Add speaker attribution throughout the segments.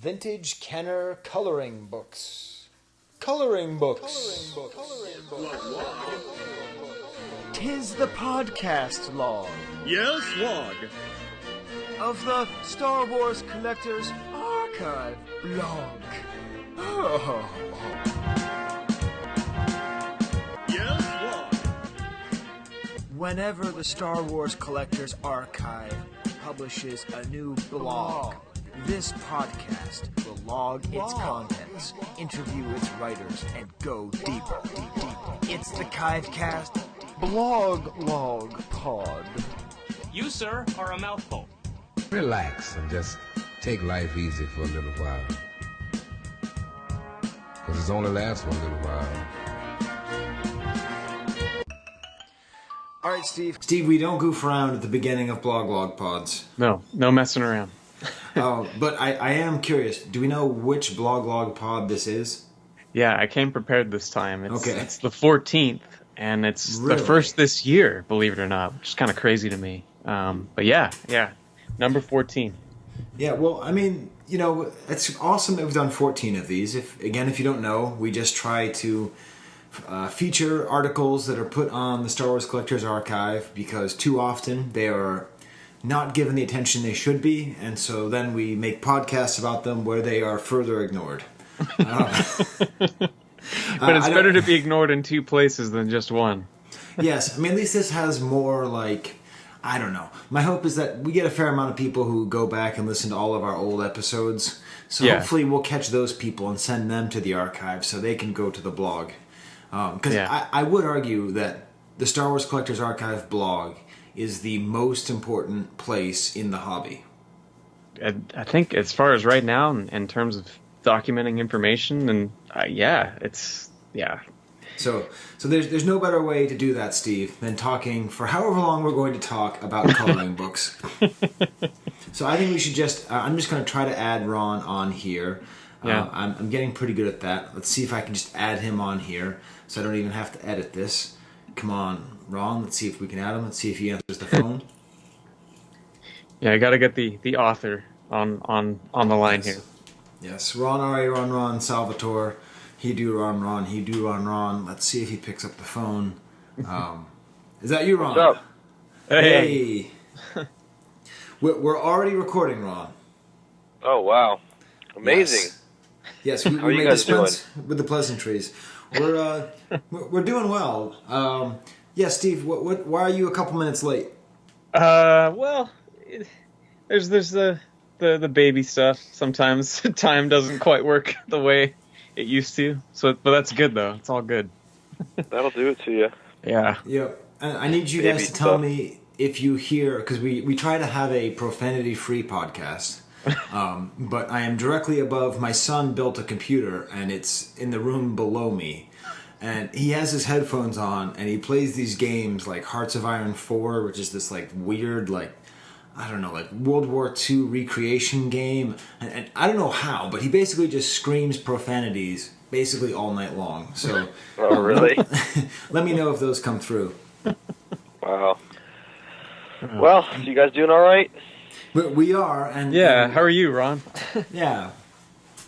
Speaker 1: Vintage Kenner Coloring Books. Coloring Books.
Speaker 2: Tis the podcast log.
Speaker 3: Yes, log.
Speaker 2: Of the Star Wars Collectors Archive blog. Oh.
Speaker 3: Yes, log.
Speaker 2: Whenever the Star Wars Collectors Archive publishes a new blog, this podcast will log its contents, interview its writers, and go deeper. It's the Kivecast Blog Log Pod.
Speaker 4: You, sir, are a mouthful.
Speaker 5: Relax and just take life easy for a little while. Because it's only lasts for a little while.
Speaker 1: All right, Steve. Steve, we don't goof around at the beginning of Blog Log Pods.
Speaker 6: No messing around.
Speaker 1: But I am curious. Do we know which Blog Log Pod this is?
Speaker 6: Yeah, I came prepared this time. It's the 14th, and it's
Speaker 1: Really?
Speaker 6: the first this year, believe it or not, which is kind of crazy to me. But yeah, number 14.
Speaker 1: Yeah, well, I mean, you know, it's awesome that we've done 14 of these. If you don't know, we just try to feature articles that are put on the Star Wars Collectors Archive because too often they are not given the attention they should be, and so then we make podcasts about them where they are further ignored.
Speaker 6: But it's better to be ignored in two places than just one.
Speaker 1: Yes, I mean, at least this has more, like, I don't know. My hope is that we get a fair amount of people who go back and listen to all of our old episodes, so hopefully we'll catch those people and send them to the archive so they can go to the blog. Because I would argue that the Star Wars Collectors Archive blog is the most important place in the hobby.
Speaker 6: I think as far as right now, in terms of documenting information, and
Speaker 1: So there's no better way to do that, Steve, than talking for however long we're going to talk about coloring books. So I think we should I'm just going to try to add Ron on here.
Speaker 6: Yeah.
Speaker 1: I'm getting pretty good at that. Let's see if I can just add him on here so I don't even have to edit this. Come on, Ron, let's see if we can add him. Let's see if he answers the phone.
Speaker 6: Yeah, I got to get the author on the line here.
Speaker 1: Yes, Ron Salvatore. He do Ron. He do Ron. Let's see if he picks up the phone. Is that you, Ron?
Speaker 7: What's up?
Speaker 1: Hey. We're already recording, Ron.
Speaker 7: Oh, wow. Amazing.
Speaker 1: Yes, we
Speaker 7: How are you
Speaker 1: may
Speaker 7: guys
Speaker 1: dispense with the pleasantries. We're doing well. Steve, why are you a couple minutes late?
Speaker 6: Well, there's the baby stuff. Sometimes time doesn't quite work the way it used to. But that's good though. It's all good.
Speaker 7: That'll do it to you.
Speaker 6: Yeah.
Speaker 1: Yep. And I need you
Speaker 7: Baby
Speaker 1: guys to tell
Speaker 7: stuff.
Speaker 1: me if you hear, because we try to have a profanity-free podcast. But I am directly above. My son built a computer, and it's in the room below me. And he has his headphones on, and he plays these games like Hearts of Iron 4, which is this like weird, like, I don't know, like World War II recreation game. And I don't know how, but he basically just screams profanities basically all night long. So,
Speaker 7: Oh, really?
Speaker 1: let me know if those come through.
Speaker 7: Wow. Well, so you guys doing all right?
Speaker 1: But we are, and
Speaker 6: Yeah. How are you, Ron?
Speaker 1: yeah.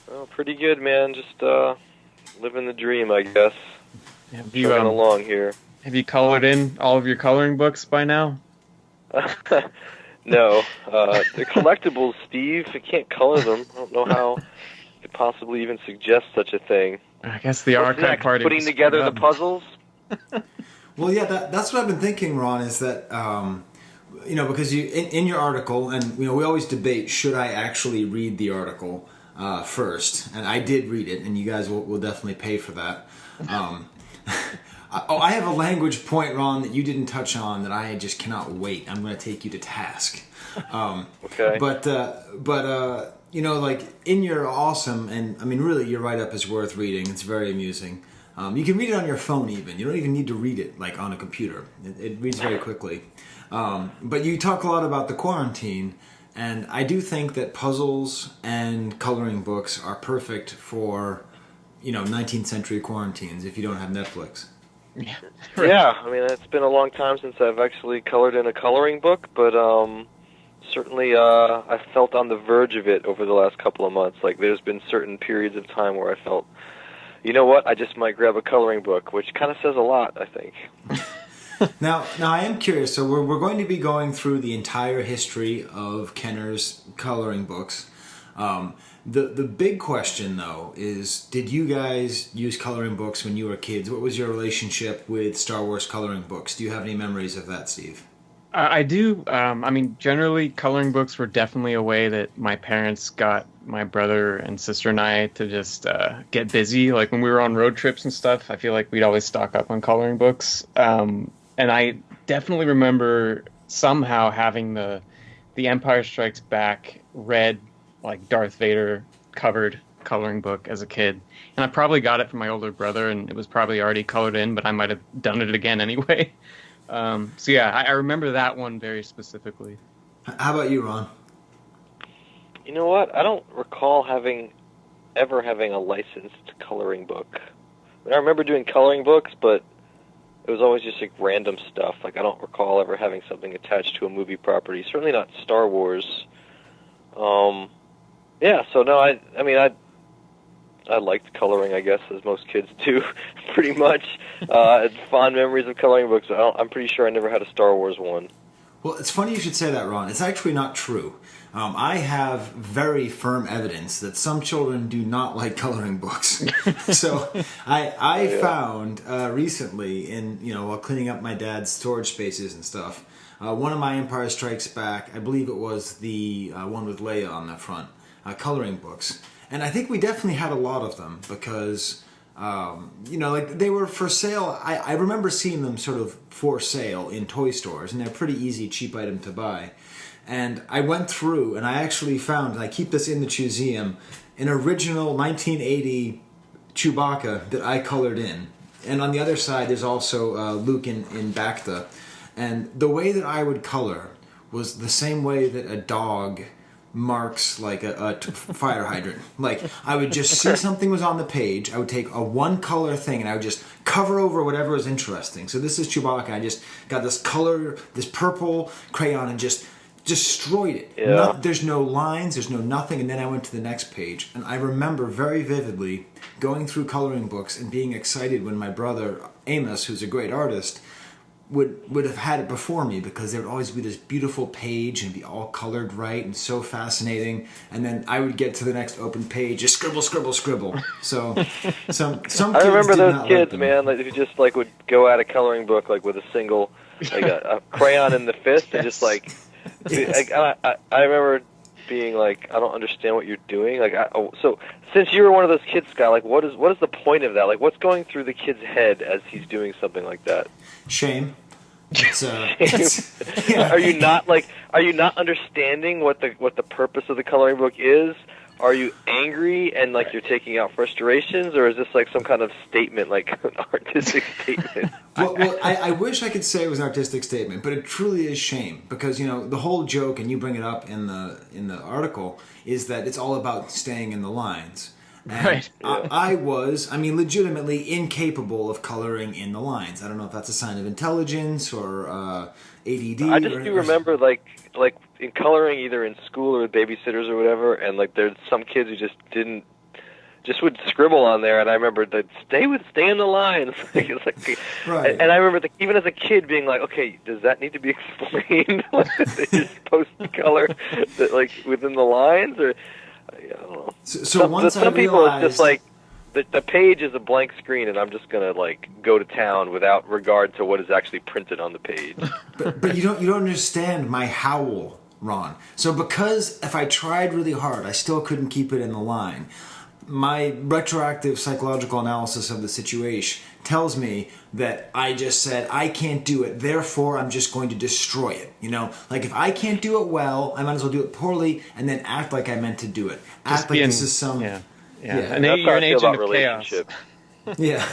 Speaker 7: Well, pretty good, man. Just living the dream, I guess.
Speaker 6: Have
Speaker 7: Chugging along here.
Speaker 6: Have you colored in all of your coloring books by now?
Speaker 7: No. They're collectibles, Steve. I can't color them. I don't know how you could possibly even suggest such a thing.
Speaker 6: I guess the
Speaker 7: What's
Speaker 6: archive
Speaker 7: next?
Speaker 6: party.
Speaker 7: Putting together the puzzles?
Speaker 1: Well, yeah, that's what I've been thinking, Ron, is that, because you in your article, and, we always debate, should I actually read the article first? And I did read it, and you guys will definitely pay for that. I have a language point, Ron, that you didn't touch on that I just cannot wait. I'm going to take you to task.
Speaker 7: Okay.
Speaker 1: But like, in your awesome, and, I mean, really, your write-up is worth reading. It's very amusing. You can read it on your phone even. You don't even need to read it, like, on a computer. It reads very quickly. But you talk a lot about the quarantine, and I do think that puzzles and coloring books are perfect for, 19th century quarantines if you don't have Netflix.
Speaker 6: Yeah.
Speaker 7: Yeah, I mean, it's been a long time since I've actually colored in a coloring book, but certainly I felt on the verge of it over the last couple of months. Like, there's been certain periods of time where I felt, you know what, I just might grab a coloring book, which kind of says a lot, I think.
Speaker 1: Now I am curious. So we're going to be going through the entire history of Kenner's coloring books. The big question, though, is did you guys use coloring books when you were kids? What was your relationship with Star Wars coloring books? Do you have any memories of that, Steve?
Speaker 6: I do. I mean, generally, coloring books were definitely a way that my parents got my brother and sister and I to just get busy. Like when we were on road trips and stuff, I feel like we'd always stock up on coloring books. And I definitely remember somehow having the Empire Strikes Back red, like Darth Vader covered coloring book as a kid. And I probably got it from my older brother, and it was probably already colored in, but I might have done it again anyway. So yeah, I remember that one very specifically.
Speaker 1: How about you, Ron?
Speaker 7: You know what? I don't recall ever having a licensed coloring book. I mean, I remember doing coloring books, but it was always just like random stuff. Like, I don't recall ever having something attached to a movie property. Certainly not Star Wars. Yeah, so no, I liked coloring, I guess, as most kids do, pretty much. It's fond memories of coloring books. I'm pretty sure I never had a Star Wars one.
Speaker 1: Well, it's funny you should say that, Ron. It's actually not true. I have very firm evidence that some children do not like coloring books. So I found recently while cleaning up my dad's storage spaces and stuff, one of my Empire Strikes Back, I believe it was the one with Leia on the front, coloring books. And I think we definitely had a lot of them because, like they were for sale. I remember seeing them sort of for sale in toy stores, and they're a pretty easy, cheap item to buy. And I went through, and I actually found, and I keep this in the museum, an original 1980 Chewbacca that I colored in. And on the other side, there's also Luke in Bacta. And the way that I would color was the same way that a dog marks like a fire hydrant. Like, I would just see something was on the page, I would take a one color thing and I would just cover over whatever was interesting. So this is Chewbacca. I just got this color, this purple crayon, and just destroyed it.
Speaker 7: Yeah.
Speaker 1: There's no lines, there's no nothing, and then I went to the next page. And I remember very vividly going through coloring books and being excited when my brother Amos, who's a great artist, would have had it before me, because there would always be this beautiful page and be all colored right and so fascinating, and then I would get to the next open page, just scribble, scribble, scribble. So some kids
Speaker 7: I remember
Speaker 1: did
Speaker 7: those
Speaker 1: not
Speaker 7: kids,
Speaker 1: like them.
Speaker 7: man, like, who just like would go at a coloring book like with a single, like a crayon in the fist, and just like,
Speaker 1: Yes.
Speaker 7: I remember being like, I don't understand what you're doing. Like, so since you were one of those kids, Skye, like, what is the point of that? Like, what's going through the kid's head as he's doing something like that?
Speaker 1: Shame. It's,
Speaker 7: Are you not understanding what the purpose of the coloring book is? Are you angry and like you're taking out frustrations, or is this like some kind of statement, like an artistic statement?
Speaker 1: Well, I wish I could say it was an artistic statement, but it truly is shame, because the whole joke, and you bring it up in the article, is that it's all about staying in the lines. And
Speaker 6: Right.
Speaker 1: I was legitimately incapable of coloring in the lines. I don't know if that's a sign of intelligence or ADD.
Speaker 7: I just do remember like in coloring, either in school or with babysitters or whatever, and like there's some kids who just would scribble on there, and I remember that stay in the lines. It's like,
Speaker 1: Right.
Speaker 7: And I remember even as a kid being like, okay, does that need to be explained? Like, that you're supposed to color that like within the lines, or I don't know.
Speaker 1: So once
Speaker 7: some
Speaker 1: I
Speaker 7: people,
Speaker 1: realized,
Speaker 7: it's just like the page is a blank screen, and I'm just gonna like go to town without regard to what is actually printed on the page.
Speaker 1: but you don't understand my howl, Ron. So because if I tried really hard, I still couldn't keep it in the line. My retroactive psychological analysis of the situation tells me that I just said, I can't do it, therefore I'm just going to destroy it. Like, if I can't do it well, I might as well do it poorly and then act like I meant to do it. Act like this is some...
Speaker 6: Yeah.
Speaker 1: Yeah.
Speaker 6: And
Speaker 7: That's how
Speaker 6: you're
Speaker 7: I
Speaker 6: an
Speaker 7: feel
Speaker 6: agent
Speaker 7: about
Speaker 6: of chaos.
Speaker 7: relationships.
Speaker 1: Yeah.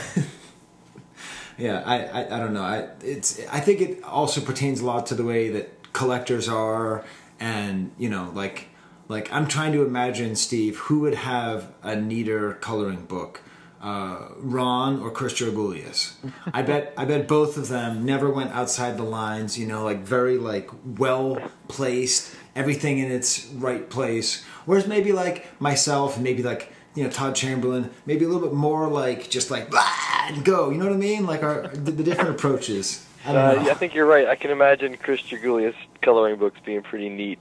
Speaker 1: Yeah, I don't know. I think it also pertains a lot to the way that collectors are, and like I'm trying to imagine, Steve, who would have a neater coloring book, Ron or Chris Georgoulias. I bet both of them never went outside the lines. Like very like well placed everything in its right place. Whereas maybe like myself and maybe like, Todd Chamberlain, maybe a little bit more like just like blah and go. You know what I mean? Like the different approaches. I don't know.
Speaker 7: I think you're right. I can imagine Chris Dragoulias coloring books being pretty neat,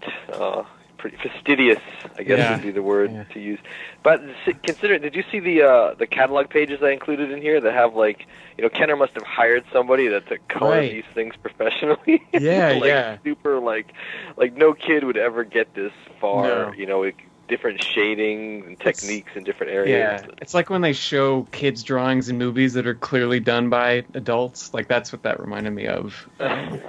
Speaker 7: pretty fastidious, I guess would be the word to use. But did you see the catalog pages I included in here that have like, Kenner must have hired somebody to color these things professionally.
Speaker 6: Yeah,
Speaker 7: Super like no kid would ever get this far. No. Different shading and techniques in different areas.
Speaker 6: Yeah, it's like when they show kids' drawings in movies that are clearly done by adults. Like that's what that reminded me of.
Speaker 1: Or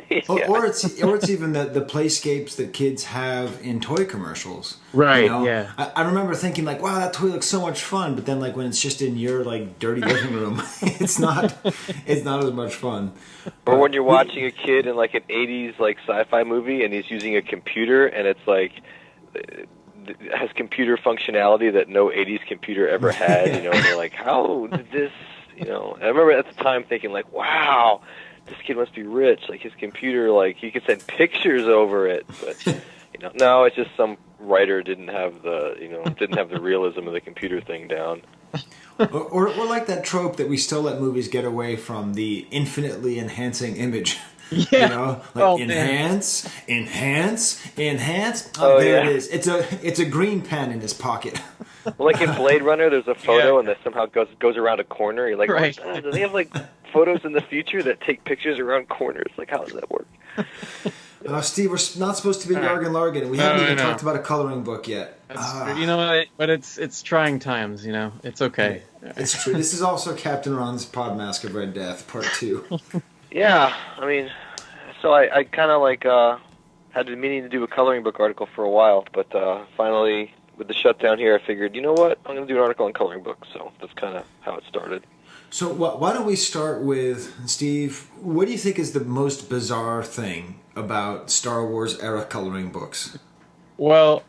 Speaker 1: it's even the playscapes that kids have in toy commercials.
Speaker 6: Right. Yeah.
Speaker 1: I remember thinking like, wow, that toy looks so much fun. But then like when it's just in your like dirty living room, it's not as much fun.
Speaker 7: Or when you're watching a kid in like an '80s like sci-fi movie and he's using a computer and it's like. Has computer functionality that no 80s computer ever had, and you're like, how did this, And I remember at the time thinking like, wow, this kid must be rich, like his computer, like he could send pictures over it, but, no, it's just some writer didn't have the realism of the computer thing down.
Speaker 1: Or like that trope that we still let movies get away from, the infinitely enhancing image.
Speaker 6: Yeah.
Speaker 1: Enhance. Oh, there it is. It's a green pen in his pocket.
Speaker 7: Well, like in Blade Runner, there's a photo and that somehow goes around a corner. You're like, do they have like photos in the future that take pictures around corners? Like, how does that work?
Speaker 1: Steve, we're not supposed to be Yargan Largan. We haven't even talked about a coloring book yet.
Speaker 6: But it's trying times. It's okay.
Speaker 1: It's true. This is also Captain Ron's Podmask of Red Death, Part 2.
Speaker 7: Yeah, I mean, so I kind of like had been meaning to do a coloring book article for a while, but finally, with the shutdown here, I figured, you know what, I'm going to do an article on coloring books, so that's kind of how it started.
Speaker 1: So why don't we start with, Steve, what do you think is the most bizarre thing about Star Wars era coloring books?
Speaker 6: Well,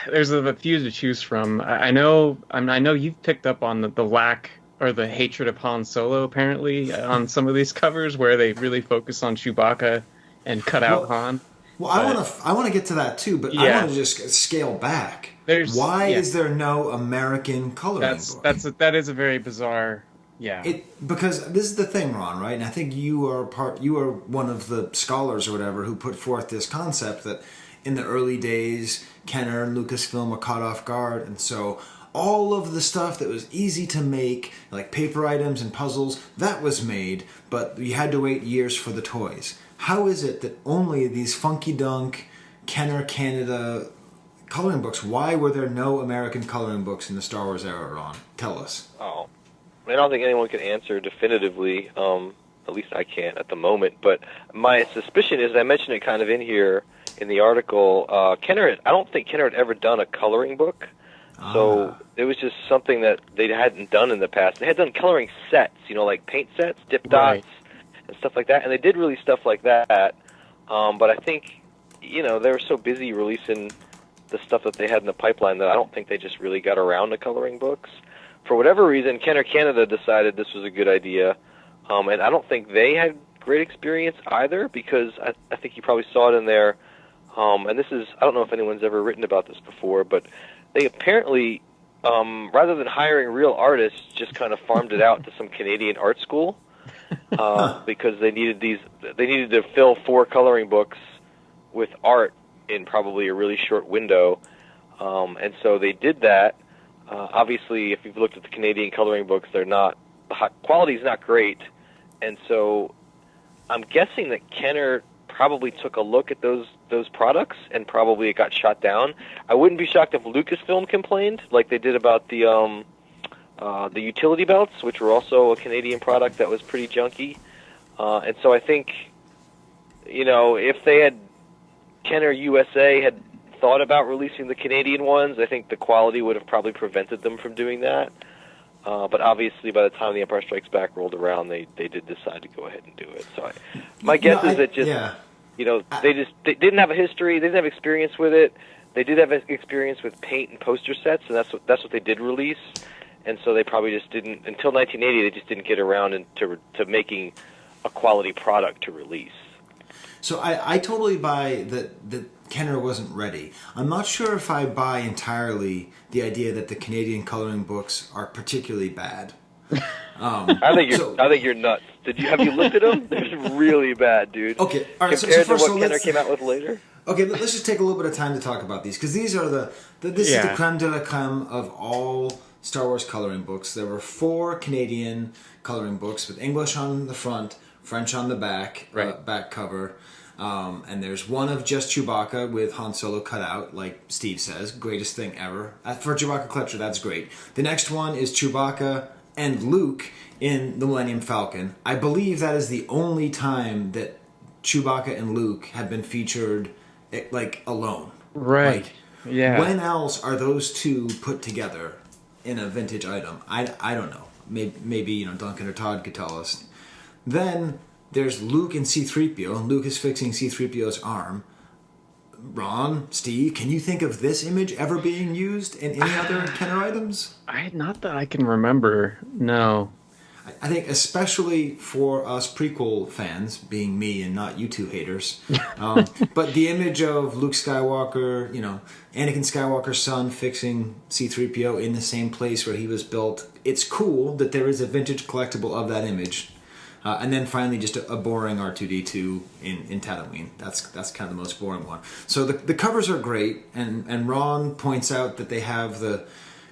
Speaker 6: there's a few to choose from. I know you've picked up on the lack or the hatred of Han Solo, apparently, on some of these covers where they really focus on Chewbacca and cut out Han.
Speaker 1: Well, I want to get to that too, but I want to just scale back. Why is there no American coloring book?
Speaker 6: That is a very bizarre. Yeah.
Speaker 1: Because this is the thing, Ron, right? And I think you are one of the scholars or whatever who put forth this concept that in the early days, Kenner and Lucasfilm were caught off guard, and so all of the stuff that was easy to make, like paper items and puzzles, that was made, but you had to wait years for the toys. How is it that only these funky dunk Kenner Canada coloring books, why were there no American coloring books in the Star Wars era, Ron? Tell us.
Speaker 7: Oh, I don't think anyone can answer definitively, at least I can't at the moment, but my suspicion is, and I mentioned it kind of in here in the article, I don't think Kenner had ever done a coloring book. So it was just something that they hadn't done in the past. They had done coloring sets, like paint sets, dip dots, and stuff like that. And they did release stuff like that. But I think, they were so busy releasing the stuff that they had in the pipeline that I don't think they just really got around to coloring books. For whatever reason, Kenner Canada decided this was a good idea. And I don't think they had great experience either, because I think you probably saw it in there. And this is, I don't know if anyone's ever written about this before, but they apparently, rather than hiring real artists, just kind of farmed it out to some Canadian art school because they needed to fill 4 coloring books with art in probably a really short window, and so they did that. Obviously, if you've looked at the Canadian coloring books, the quality is not great, and so I'm guessing that Kenner probably took a look at those products, and probably it got shot down. I wouldn't be shocked if Lucasfilm complained, like they did about the utility belts, which were also a Canadian product that was pretty junky. And so I think, if they had, Kenner USA had thought about releasing the Canadian ones, I think the quality would have probably prevented them from doing that. But obviously, by the time The Empire Strikes Back rolled around, they did decide to go ahead and do it. So my guess is that they didn't have a history, they didn't have experience with it. They did have experience with paint and poster sets, and that's what they did release. And so they probably just didn't, until 1980, they just didn't get around to making a quality product to release.
Speaker 1: So I totally buy that Kenner wasn't ready. I'm not sure if I buy entirely the idea that the Canadian coloring books are particularly bad.
Speaker 7: I think you're nuts. Have you looked at them? They're really bad, dude.
Speaker 1: Okay, all right.
Speaker 7: Compared
Speaker 1: so first
Speaker 7: to what Kenner came out with later.
Speaker 1: Okay, let's just take a little bit of time to talk about these, because these are this is the creme de la creme of all Star Wars coloring books. There were 4 Canadian coloring books with English on the front, French on the back, back cover. And there's one of just Chewbacca with Han Solo cut out, like Steve says. Greatest thing ever. For a Chewbacca collector, that's great. The next one is Chewbacca and Luke in the Millennium Falcon. I believe that is the only time that Chewbacca and Luke have been featured, like, alone.
Speaker 6: Right.
Speaker 1: Like,
Speaker 6: yeah.
Speaker 1: When else are those two put together in a vintage item? I don't know. Maybe Duncan or Todd could tell us. Then there's Luke and C-3PO. Luke is fixing C-3PO's arm. Ron, Steve, can you think of this image ever being used in any other Kenner items?
Speaker 6: Not that I can remember. No.
Speaker 1: I think especially for us prequel fans, being me and not you two haters, but the image of Luke Skywalker, Anakin Skywalker's son fixing C-3PO in the same place where he was built, it's cool that there is a vintage collectible of that image. And then finally just a boring R2-D2 in Tatooine. That's kind of the most boring one. So the covers are great, and Ron points out that they have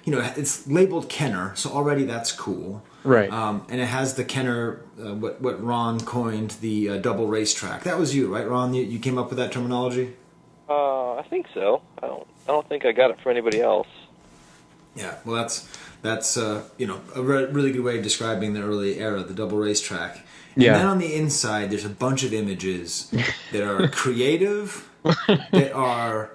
Speaker 1: it's labeled Kenner, so already that's cool.
Speaker 6: Right.
Speaker 1: And it has the Kenner, what Ron coined the double racetrack. That was you, right, Ron? You came up with that terminology?
Speaker 7: I think so. I don't think I got it for anybody else.
Speaker 1: Yeah, well, that's a really good way of describing the early era, the double racetrack. And then on the inside, there's a bunch of images that are creative, that are...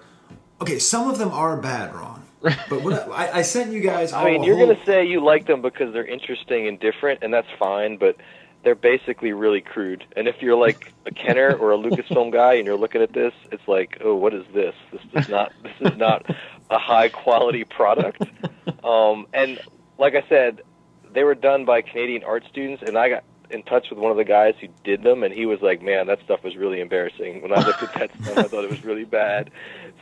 Speaker 1: Okay, some of them are bad, Ron. But what I sent you guys...
Speaker 7: you're going to say you like them because they're interesting and different, and that's fine, but they're basically really crude. And if you're like a Kenner or a Lucasfilm guy and you're looking at this, it's like, oh, what is this? This is not a high-quality product. And like I said, they were done by Canadian art students, and I got in touch with one of the guys who did them, and he was like, man, that stuff was really embarrassing. When I looked at that stuff, I thought it was really bad.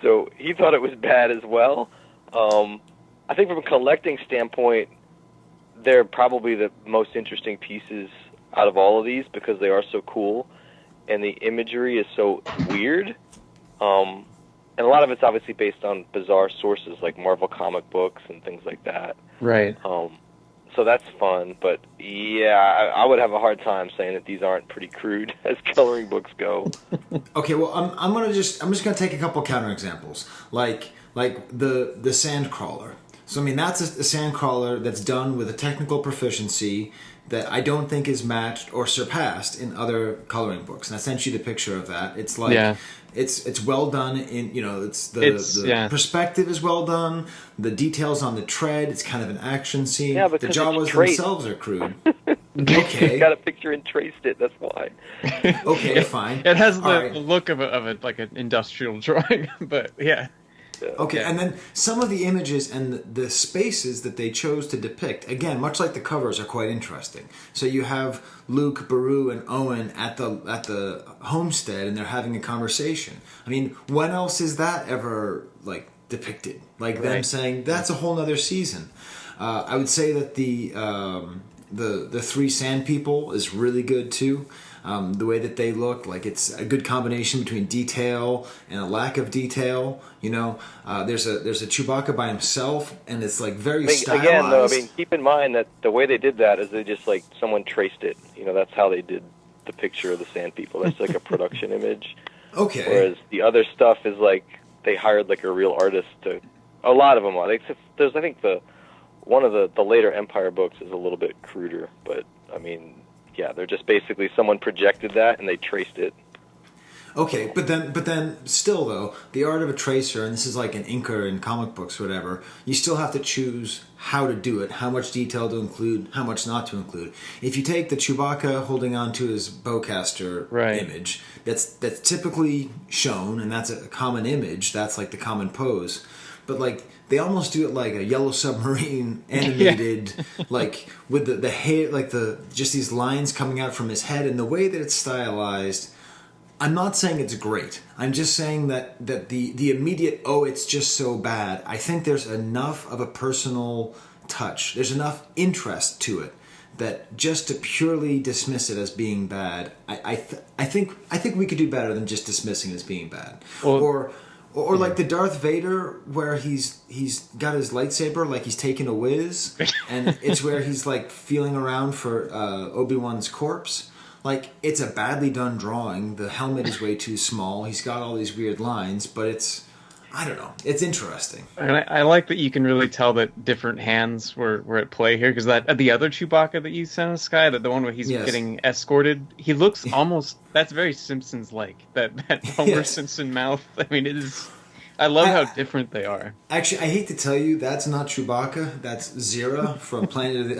Speaker 7: So he thought it was bad as well. I think from a collecting standpoint, they're probably the most interesting pieces out of all of these because they are so cool, and the imagery is so weird. And a lot of it's obviously based on bizarre sources like Marvel comic books and things like that.
Speaker 6: Right.
Speaker 7: So that's fun, but yeah, I would have a hard time saying that these aren't pretty crude as coloring books go.
Speaker 1: Okay, well, I'm just gonna take a couple counterexamples, like the Sandcrawler. So I mean, that's a Sandcrawler that's done with a technical proficiency that I don't think is matched or surpassed in other coloring books. And I sent you the picture of that. It's like it's well done in it's the perspective is well done. The details on the tread. It's kind of an action scene.
Speaker 7: Yeah, because
Speaker 1: the Jawas themselves are crude. Okay,
Speaker 7: got a picture and traced it. That's why.
Speaker 1: Okay, fine.
Speaker 6: It has the look of a like an industrial drawing, but yeah.
Speaker 1: Okay, and then some of the images and the spaces that they chose to depict, again, much like the covers, are quite interesting. So you have Luke, Beru, and Owen at the homestead, and they're having a conversation. I mean, when else is that ever depicted? Like them saying that's a whole nother season. I would say that the three Sand People is really good too. The way that they look, like it's a good combination between detail and a lack of detail. There's a Chewbacca by himself, and it's like very stylized.
Speaker 7: Again, though, keep in mind that the way they did that is they just someone traced it. That's how they did the picture of the Sand People. That's like a production image.
Speaker 1: Okay.
Speaker 7: Whereas the other stuff is they hired a real artist to. A lot of them are. There's I think one of the later Empire books is a little bit cruder, but I mean. Yeah, they're just basically someone projected that and they traced it.
Speaker 1: Okay, but then still though, the art of a tracer, and this is like an inker in comic books or whatever, you still have to choose how to do it, how much detail to include, how much not to include. If you take the Chewbacca holding on to his bowcaster image, that's typically shown, and that's a common image, that's like the common pose. But they almost do it like a Yellow Submarine animated, with the hair, just these lines coming out from his head, and the way that it's stylized. I'm not saying it's great. I'm just saying that the immediate, oh, it's just so bad. I think there's enough of a personal touch. There's enough interest to it that just to purely dismiss it as being bad, I think we could do better than just dismissing it as being bad. Well, or like the Darth Vader where he's got his lightsaber like he's taking a whiz, and it's where he's like feeling around for Obi-Wan's corpse. Like, it's a badly done drawing. The helmet is way too small. He's got all these weird lines, but it's, I don't know. It's interesting.
Speaker 6: And I like that you can really tell that different hands were at play here, because that the other Chewbacca that you sent us, Skye, the one where he's getting escorted, he looks almost, that's very Simpsons-like, that Homer Simpson mouth. I mean, it is... I love how different they are.
Speaker 1: Actually, I hate to tell you, that's not Chewbacca. That's Zira from Planet of the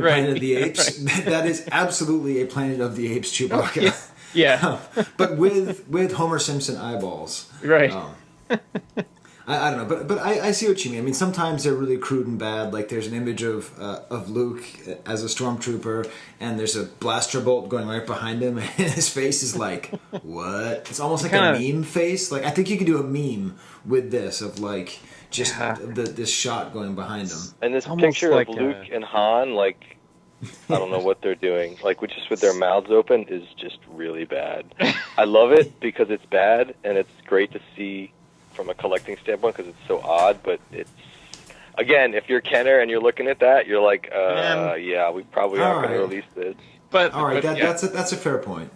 Speaker 1: Planet of the Apes. Right. That is absolutely a Planet of the Apes Chewbacca.
Speaker 6: Yeah.
Speaker 1: But with Homer Simpson eyeballs.
Speaker 6: Right.
Speaker 1: I don't know, but I see what you mean. I mean, sometimes they're really crude and bad. Like there's an image of Luke as a stormtrooper, and there's a blaster bolt going right behind him, and his face is like, what? It's almost like a meme face. Like I think you could do a meme with this of like just this shot going behind him.
Speaker 7: And this picture like of Luke and Han, like I don't know what they're doing. Like with their mouths open is just really bad. I love it because it's bad, and it's great to see from a collecting standpoint because it's so odd, but it's, again, if you're Kenner and you're looking at that, you're like, yeah, we probably aren't going to release this.
Speaker 6: But
Speaker 1: all right, that's a fair point.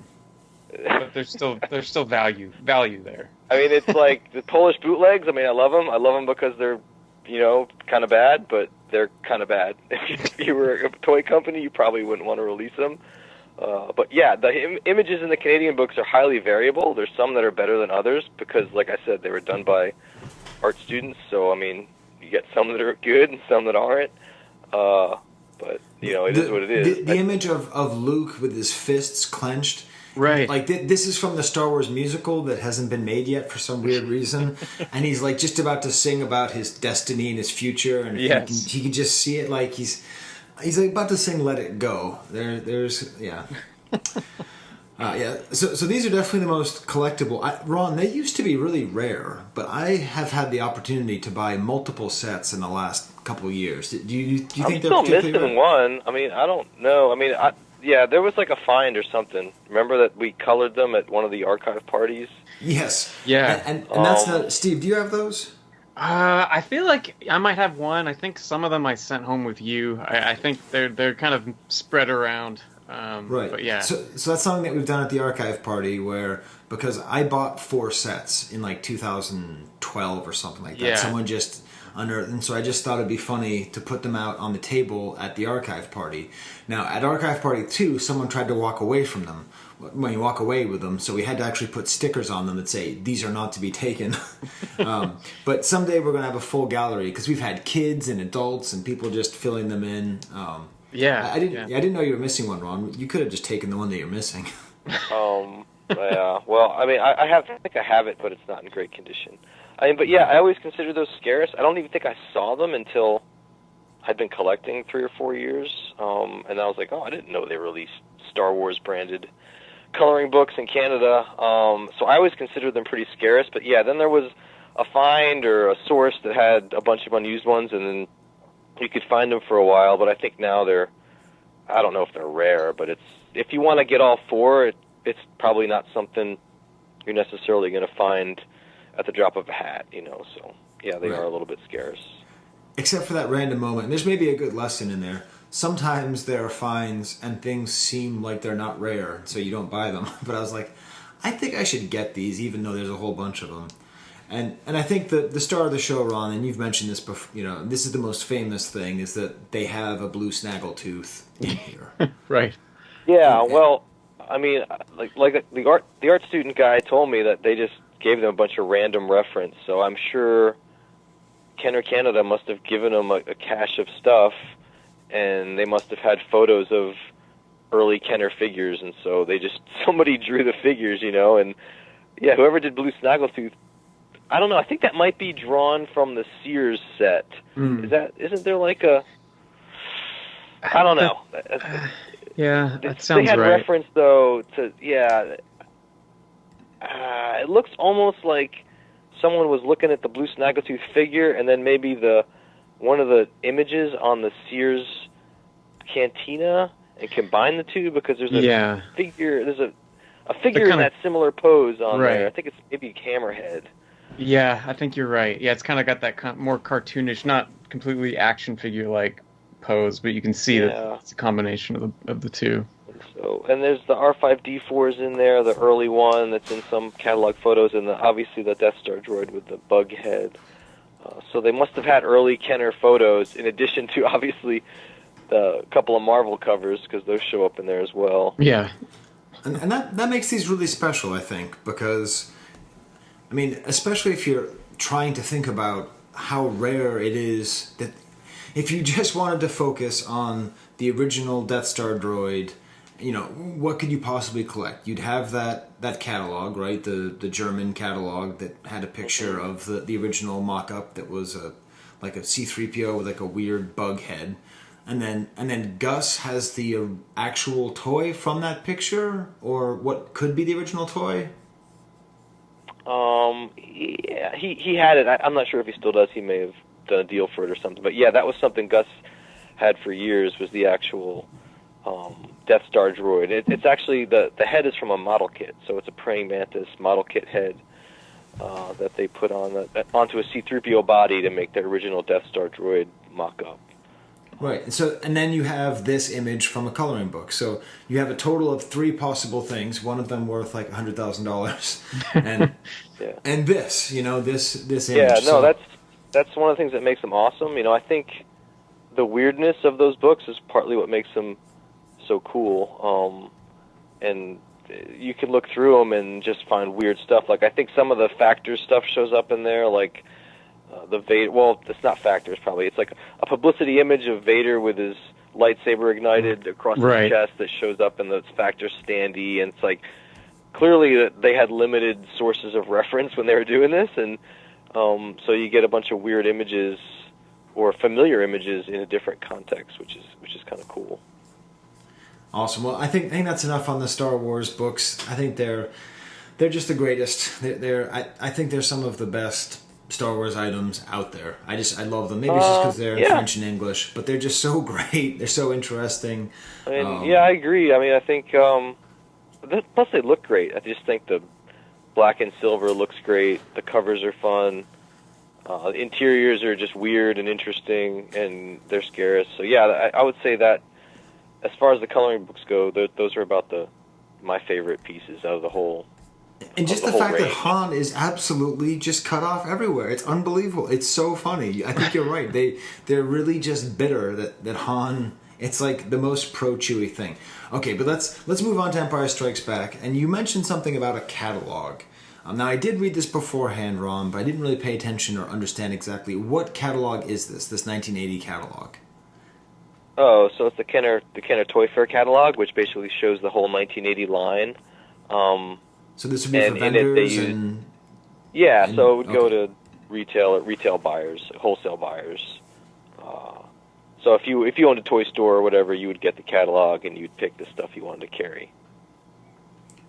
Speaker 6: But there's still value there.
Speaker 7: I mean, it's like the Polish bootlegs. I mean, I love them. I love them because they're, kind of bad, but they're kind of bad. If you were a toy company, you probably wouldn't want to release them. But yeah, the images in the Canadian books are highly variable. There's some that are better than others because, like I said, they were done by art students. So, I mean, you get some that are good and some that aren't. But, it is what it is.
Speaker 1: The image of Luke with his fists clenched.
Speaker 6: Right.
Speaker 1: Like, this is from the Star Wars musical that hasn't been made yet for some weird reason. And he's, like, just about to sing about his destiny and his future. And he can just see it like he's like about to sing "Let It Go." So these are definitely the most collectible. Ron, they used to be really rare, but I have had the opportunity to buy multiple sets in the last couple of years. Do you think they're particularly rare? I'm still
Speaker 7: missing one. I mean, I don't know. I mean, there was like a find or something. Remember that we colored them at one of the archive parties?
Speaker 1: Yes.
Speaker 6: Yeah.
Speaker 1: And that's not Steve. Do you have those?
Speaker 6: I feel like I might have one. I think some of them I sent home with you. I think they're kind of spread around.
Speaker 1: Right.
Speaker 6: But yeah.
Speaker 1: So that's something that we've done at the archive party because I bought 4 sets in like 2012 or something like that.
Speaker 6: Yeah.
Speaker 1: Someone just unearthed, and so I just thought it'd be funny to put them out on the table at the archive party. Now at archive party 2, someone tried to walk away from them. When you walk away with them, so we had to actually put stickers on them that say these are not to be taken. But someday we're going to have a full gallery because we've had kids and adults and people just filling them in. I didn't know you were missing one, Ron. You could have just taken the one that you're missing.
Speaker 7: Yeah. Well, I mean, I think I have it, but it's not in great condition. I mean, but yeah, I always consider those scarce. I don't even think I saw them until I'd been collecting 3 or 4 years, and I was like, I didn't know they released Star Wars branded coloring books in Canada. So I always considered them pretty scarce. But yeah, then there was a find or a source that had a bunch of unused ones, and then you could find them for a while. But I think now I don't know if they're rare, but if you want to get all 4, it's probably not something you're necessarily going to find at the drop of a hat, So yeah, they are a little bit scarce.
Speaker 1: Except for that random moment. There's maybe a good lesson in there. Sometimes there are finds and things seem like they're not rare, so you don't buy them. But I was like, I think I should get these, even though there's a whole bunch of them. And I think the star of the show, Ron, and you've mentioned this before, this is the most famous thing, is that they have a blue Snaggletooth in here.
Speaker 6: Right.
Speaker 7: Yeah, well, I mean, like the art student guy told me that they just gave them a bunch of random reference, so I'm sure Kenner Canada must have given them a cache of stuff, and they must have had photos of early Kenner figures, and so somebody drew the figures, and yeah, whoever did Blue Snaggletooth, I don't know, I think that might be drawn from the Sears set. Isn't there like I don't know.
Speaker 6: Yeah, that sounds right.
Speaker 7: They had reference, though, to, It looks almost like someone was looking at the blue Snaggletooth figure, and then maybe one of the images on the Sears cantina, and combined the two, because there's a figure. There's a figure in that similar pose on there. I think it's maybe Hammerhead.
Speaker 6: Yeah, I think you're right. Yeah, it's kind of got that more cartoonish, not completely action figure-like pose, but you can see that it's a combination of the two.
Speaker 7: And there's the R5D4s in there, the early one that's in some catalog photos, and obviously the Death Star droid with the bug head. So they must have had early Kenner photos, in addition to, obviously, the couple of Marvel covers, because those show up in there as well.
Speaker 6: Yeah.
Speaker 1: And that makes these really special, I think, because, I mean, especially if you're trying to think about how rare it is that if you just wanted to focus on the original Death Star droid, you know, what could you possibly collect? You'd have that catalog, right? The German catalog that had a picture of the original mock-up that was like a C-3PO with like a weird bug head. And then Gus has the actual toy from that picture, or what could be the original toy?
Speaker 7: Yeah, he had it. I'm not sure if he still does. He may have done a deal for it or something. But yeah, that was something Gus had for years, was the actual Death Star droid. It's actually, the head is from a model kit, so it's a praying mantis model kit head that they put onto a C-3PO body to make their original Death Star droid mock-up.
Speaker 1: Right. So, and then you have this image from a coloring book. So you have a total of 3 possible things. One of them worth like $100,000, and and this, you know, this image.
Speaker 7: Yeah. No, that's one of the things that makes them awesome. You know, I think the weirdness of those books is partly what makes them so cool. And you can look through them and just find weird stuff. Like, I think some of the Factors stuff shows up in there, like. The Vader, well, it's not Factors, probably. It's like a publicity image of Vader with his lightsaber ignited across his chest that shows up in the Factor standee, and it's like, clearly they had limited sources of reference when they were doing this, and so you get a bunch of weird images or familiar images in a different context, which is kind of cool.
Speaker 1: Awesome. Well, I think that's enough on the Star Wars books. I think they're just the greatest. I think they're some of the best Star Wars items out there. I love them. Maybe it's just because they're in French and English, but they're just so great. They're so interesting.
Speaker 7: I mean, I agree. I mean, I think plus they look great. I just think the black and silver looks great. The covers are fun. The interiors are just weird and interesting, and they're scarce. So yeah, I would say that as far as the coloring books go, those are about my favorite pieces out of the whole.
Speaker 1: And just the fact that Han is absolutely just cut off everywhere. It's unbelievable. It's so funny. I think you're right. They're really just bitter that Han, it's like the most pro-Chewie thing. Okay, but let's move on to Empire Strikes Back. And you mentioned something about a catalog. Now, I did read this beforehand, Ron, but I didn't really pay attention or understand exactly what catalog is this 1980 catalog.
Speaker 7: Oh, so it's the Kenner Toy Fair catalog, which basically shows the whole 1980 line.
Speaker 1: So this would be for vendors
Speaker 7: so it would go to retail buyers, wholesale buyers. So if you owned a toy store or whatever, you would get the catalog and you'd pick the stuff you wanted to carry.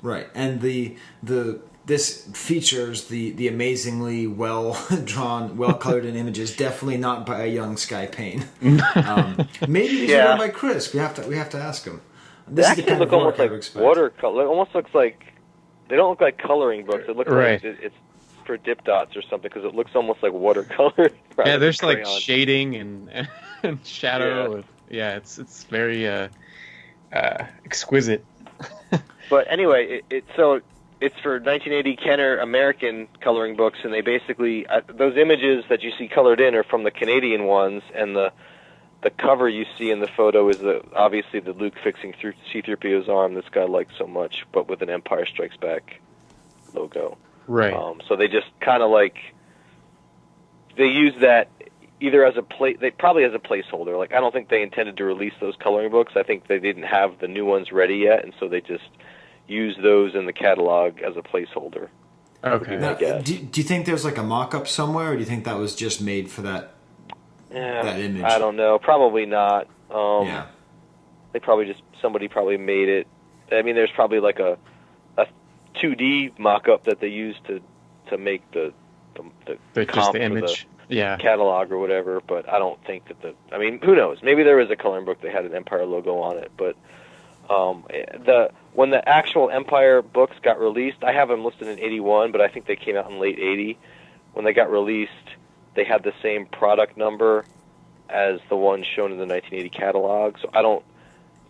Speaker 1: Right, and this features the amazingly well drawn, well colored in images. Definitely not by a young Skye Payne. Maybe these are done by Chris. We have to ask him. This
Speaker 7: they actually look almost like watercolor. It almost looks like. They don't look like coloring books. It looks like it's for dip dots or something, because it looks almost like watercolor.
Speaker 6: Yeah, there's like shading and shadow. Yeah, it's very exquisite.
Speaker 7: But anyway, it's for 1980 Kenner American coloring books, and they basically those images that you see colored in are from the Canadian ones, and the cover you see in the photo is obviously the Luke fixing through C-3PO's arm this guy likes so much, but with an Empire Strikes Back logo.
Speaker 6: Right.
Speaker 7: So they just kind of they use that either as probably as a placeholder. Like, I don't think they intended to release those coloring books. I think they didn't have the new ones ready yet, and so they just used those in the catalog as a placeholder.
Speaker 6: Okay.
Speaker 1: Now, do you think there's like a mock-up somewhere, or do you think that was just made for that image?
Speaker 7: I don't know. Probably not. They probably somebody probably made it. I mean, there's probably like a 2D mock-up that they used to make the
Speaker 6: just the image. Yeah.
Speaker 7: Catalog or whatever, but I don't think that I mean, who knows? Maybe there was a coloring book that had an Empire logo on it, but when the actual Empire books got released, I have them listed in 81, but I think they came out in late 80. When they got released, they had the same product number as the one shown in the 1980 catalog, so I don't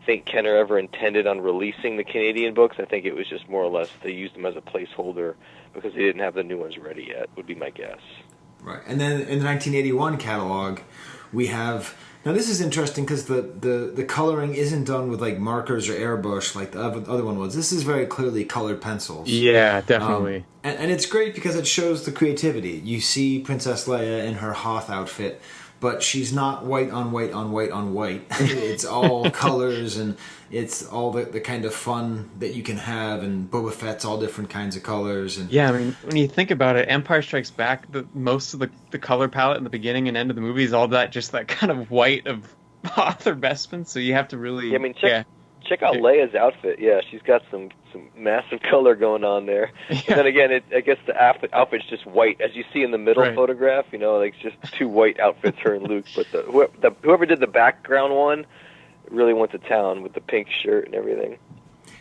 Speaker 7: think Kenner ever intended on releasing the Canadian books. I think it was just more or less they used them as a placeholder because they didn't have the new ones ready yet, would be my guess.
Speaker 1: Right. And then in the 1981 catalog, we have... Now, this is interesting because the coloring isn't done with, like, markers or airbrush like the other one was. This is very clearly colored pencils.
Speaker 6: Yeah, definitely.
Speaker 1: And it's great because it shows the creativity. You see Princess Leia in her Hoth outfit, but she's not white on white on white on white. It's all colors, and it's all the kind of fun that you can have, and Boba Fett's all different kinds of colors. And
Speaker 6: yeah, I mean, when you think about it, Empire Strikes Back, most of the color palette in the beginning and end of the movie is all that kind of white of Hoth or Bespin, so you have to really...
Speaker 7: Yeah, I mean, check out Leia's outfit. Yeah, she's got some massive color going on there. Yeah. And then again, I guess the outfit's just white, as you see in the middle photograph. You know, like just two white outfits, her and Luke. But whoever did the background one really went to town with the pink shirt and everything.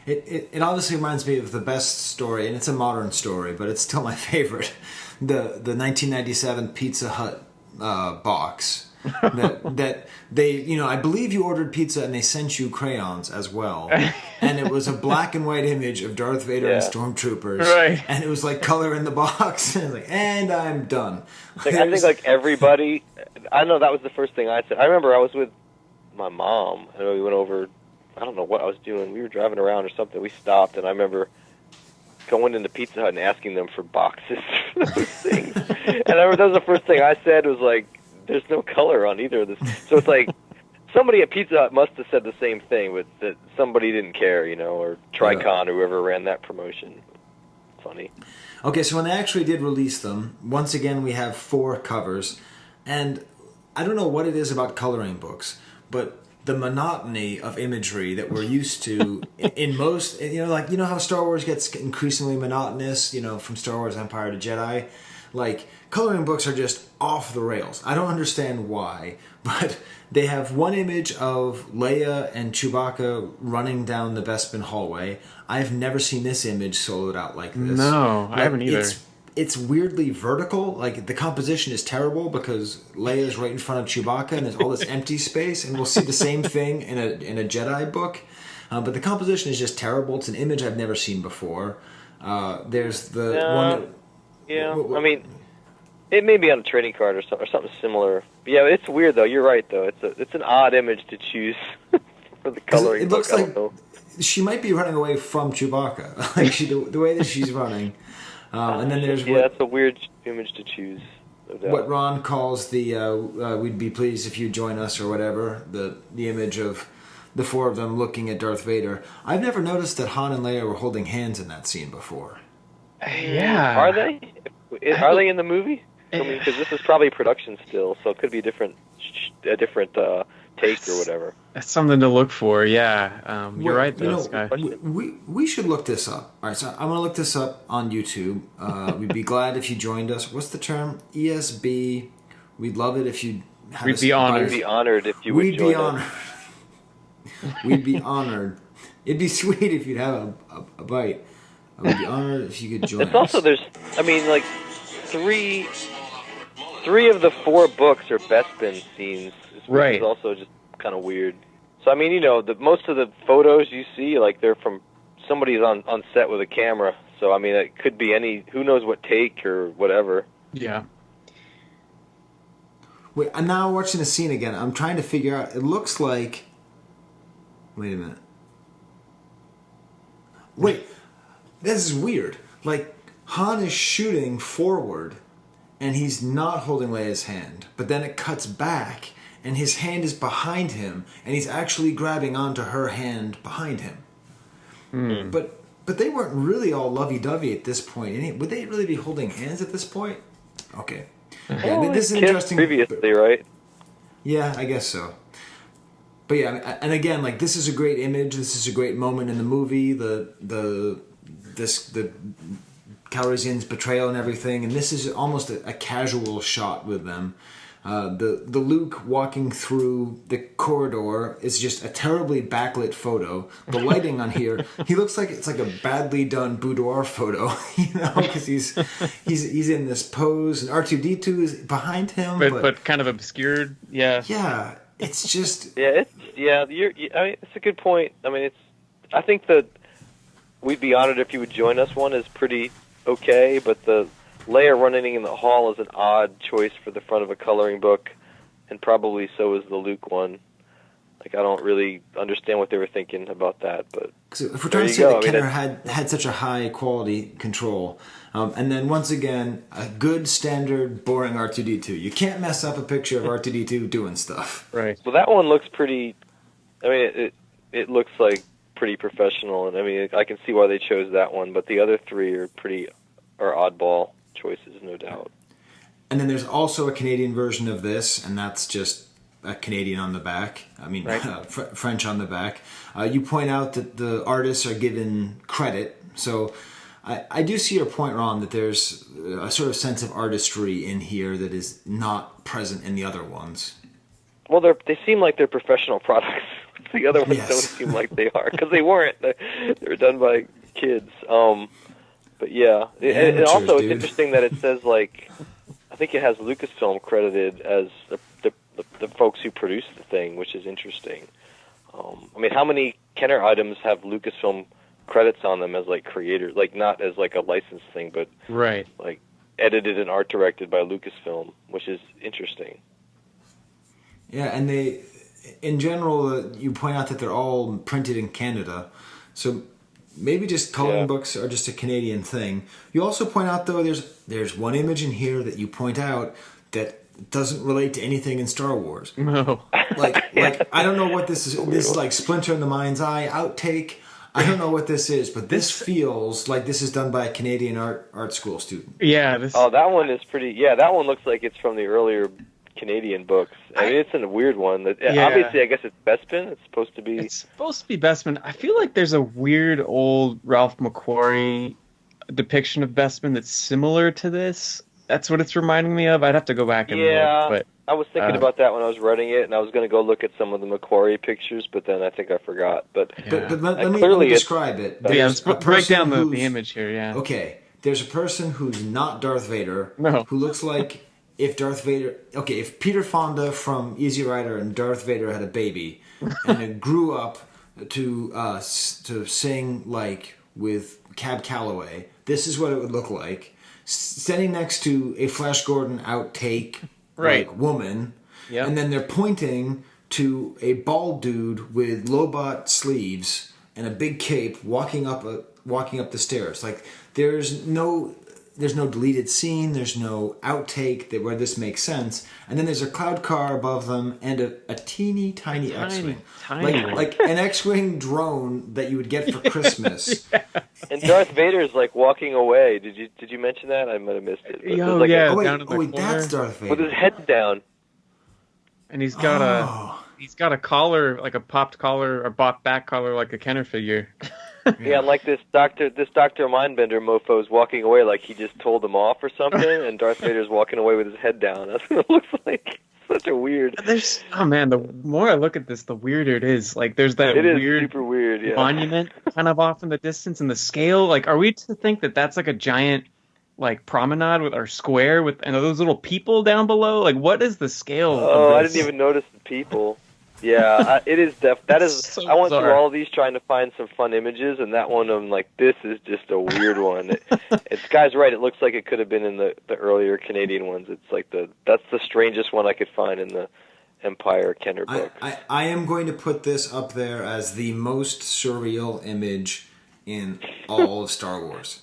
Speaker 1: It obviously reminds me of the best story, and it's a modern story, but it's still my favorite. The 1997 Pizza Hut box. that they, you know, I believe you ordered pizza and they sent you crayons as well, and it was a black and white image of Darth Vader and stormtroopers,
Speaker 6: right?
Speaker 1: And it was like color in the box, and like, and I'm done.
Speaker 7: Like, I think like everybody, I know that was the first thing I said. I remember I was with my mom and we went over. I don't know what I was doing. We were driving around or something. We stopped, and I remember going into Pizza Hut and asking them for boxes for those things. And I remember that was the first thing I said was like, there's no color on either of this. So it's like somebody at Pizza Hut must have said the same thing, but that somebody didn't care, you know, or Tricon or whoever ran that promotion. Funny.
Speaker 1: Okay, so when they actually did release them, once again we have 4 covers, and I don't know what it is about coloring books, but the monotony of imagery that we're used to in most, you know, like, you know how Star Wars gets increasingly monotonous, you know, from Star Wars Empire to Jedi? Like, coloring books are just off the rails. I don't understand why, but they have one image of Leia and Chewbacca running down the Bespin hallway. I've never seen this image soloed out like this.
Speaker 6: No, I haven't either.
Speaker 1: It's weirdly vertical. Like, the composition is terrible because Leia's right in front of Chewbacca and there's all this empty space, and we'll see the same thing in a Jedi book. But the composition is just terrible. It's an image I've never seen before. There's the one...
Speaker 7: Yeah, I mean, it may be on a trading card or something similar. But yeah, it's weird though. You're right though. It's an odd image to choose for the coloring.
Speaker 1: It looks like she might be running away from Chewbacca, like the way that she's running. And then there's
Speaker 7: that's a weird image to choose. No
Speaker 1: what Ron calls the "We'd be pleased if you join us" or whatever. The image of the 4 of them looking at Darth Vader. I've never noticed that Han and Leia were holding hands in that scene before.
Speaker 6: Yeah.
Speaker 7: Are they? Are they in the movie? I mean, because this is probably production still, so it could be a different take or whatever.
Speaker 6: That's something to look for. Yeah, you're right, though, Skye.
Speaker 1: We should look this up. All right, so I'm going to look this up on YouTube. We'd be glad if you joined us. What's the term? ESB. We'd love it if you.
Speaker 6: We'd be honored.
Speaker 7: We'd be honored if you would join us.
Speaker 1: We'd be honored. It'd be sweet if you'd have a bite. I would be honored if you could join us.
Speaker 7: It's also, I mean, like, three of the 4 books are Bespin scenes, which is also just kind of weird. So, I mean, you know, most of the photos you see, like, they're from somebody's on set with a camera. So, I mean, it could be who knows what take or whatever.
Speaker 6: Yeah.
Speaker 1: Wait, I'm now watching the scene again. I'm trying to figure out, it looks like... Wait a minute. Wait... This is weird. Like, Han is shooting forward, and he's not holding Leia's hand. But then it cuts back, and his hand is behind him, and he's actually grabbing onto her hand behind him. Mm. But they weren't really all lovey-dovey at this point. Would they really be holding hands at this point? Okay.
Speaker 7: Yeah, this is interesting. Previously, right?
Speaker 1: Yeah, I guess so. But yeah, and again, like, this is a great image. This is a great moment in the movie. The the Calrissian's betrayal and everything, and this is almost a casual shot with them. The Luke walking through the corridor is just a terribly backlit photo. The lighting on here, he looks like it's like a badly done boudoir photo, because he's in this pose, and R2-D2 is behind him,
Speaker 6: but kind of obscured.
Speaker 1: Yeah, it's just
Speaker 7: I mean, it's a good point. I mean, I think that we'd be honored if you would join us. One is pretty okay, but the Leia running in the hall is an odd choice for the front of a coloring book, and probably so is the Luke one. Like, I don't really understand what they were thinking about that, but
Speaker 1: if we're trying to say that Kenner had such a high quality control, and then once again, a good standard boring R2-D2. You can't mess up a picture of R2-D2 doing stuff.
Speaker 6: Right.
Speaker 7: Well, that one looks pretty. I mean, it looks like pretty professional, and I mean, I can see why they chose that one. But the other three are oddball choices, no doubt.
Speaker 1: And then there's also a Canadian version of this, and that's just a Canadian on the back. I mean, right. French on the back. You point out that the artists are given credit, so I do see your point, Ron, that there's a sort of sense of artistry in here that is not present in the other ones.
Speaker 7: Well, they seem like they're professional products. The other ones don't seem like they are, because they weren't. They were done by kids. But yeah, and also it's interesting that it says, like, I think it has Lucasfilm credited as the folks who produced the thing, which is interesting. I mean, how many Kenner items have Lucasfilm credits on them as, like, creators, like, not as like a licensed thing, but
Speaker 6: right,
Speaker 7: like edited and art directed by Lucasfilm, which is interesting.
Speaker 1: Yeah, and they, in general, you point out that they're all printed in Canada, so maybe just coloring books are just a Canadian thing. You also point out, though, there's one image in here that you point out that doesn't relate to anything in Star Wars.
Speaker 6: No.
Speaker 1: Like I don't know what this is. This is like Splinter in the Mind's Eye outtake. I don't know what this is, but this feels like this is done by a Canadian art school student.
Speaker 6: Yeah.
Speaker 7: That one is pretty. Yeah, that one looks like it's from the earlier Canadian books. I mean, it's a weird one. Obviously, I guess it's Bespin. It's supposed to be.
Speaker 6: It's supposed to be Bespin. I feel like there's a weird old Ralph McQuarrie depiction of Bespin that's similar to this. That's what it's reminding me of. I'd have to go back and look. But
Speaker 7: I was thinking about that when I was writing it, and I was going to go look at some of the McQuarrie pictures, but then I think I forgot. But
Speaker 1: let me describe it.
Speaker 6: Let's break down the image here. Yeah.
Speaker 1: Okay, there's a person who's not Darth Vader,
Speaker 6: who
Speaker 1: looks like if Peter Fonda from Easy Rider and Darth Vader had a baby, and it grew up to sing like with Cab Calloway, this is what it would look like. Standing next to a Flash Gordon outtake woman, and then they're pointing to a bald dude with Lobot sleeves and a big cape walking up the stairs. Like there's no deleted scene, there's no outtake where this makes sense, and then there's a cloud car above them and a teeny tiny X-wing, like an X-wing drone that you would get for Christmas.
Speaker 7: And Darth Vader's like walking away. Did you mention that? I might have missed it.
Speaker 1: That's Darth Vader
Speaker 7: with his head down, and
Speaker 6: he's got a collar, like a popped collar or popped back collar, like a Kenner figure.
Speaker 7: Yeah, like this Dr. Mindbender mofo is walking away like he just told him off or something, and Darth Vader's walking away with his head down. That's what it looks like. Such a weird.
Speaker 6: The more I look at this, the weirder it is. Like there's that
Speaker 7: super weird
Speaker 6: monument kind of off in the distance, and the scale. Like, are we to think that that's like a giant like promenade or square and those little people down below? Like, what is the scale?
Speaker 7: Oh, I didn't even notice the people. Yeah, it is that is. So I went through all of these trying to find some fun images, and that one I'm like, this is just a weird one. Skye's right. It looks like it could have been in the earlier Canadian ones. It's like that's the strangest one I could find in the Empire Kenner books.
Speaker 1: I am going to put this up there as the most surreal image in all of Star Wars.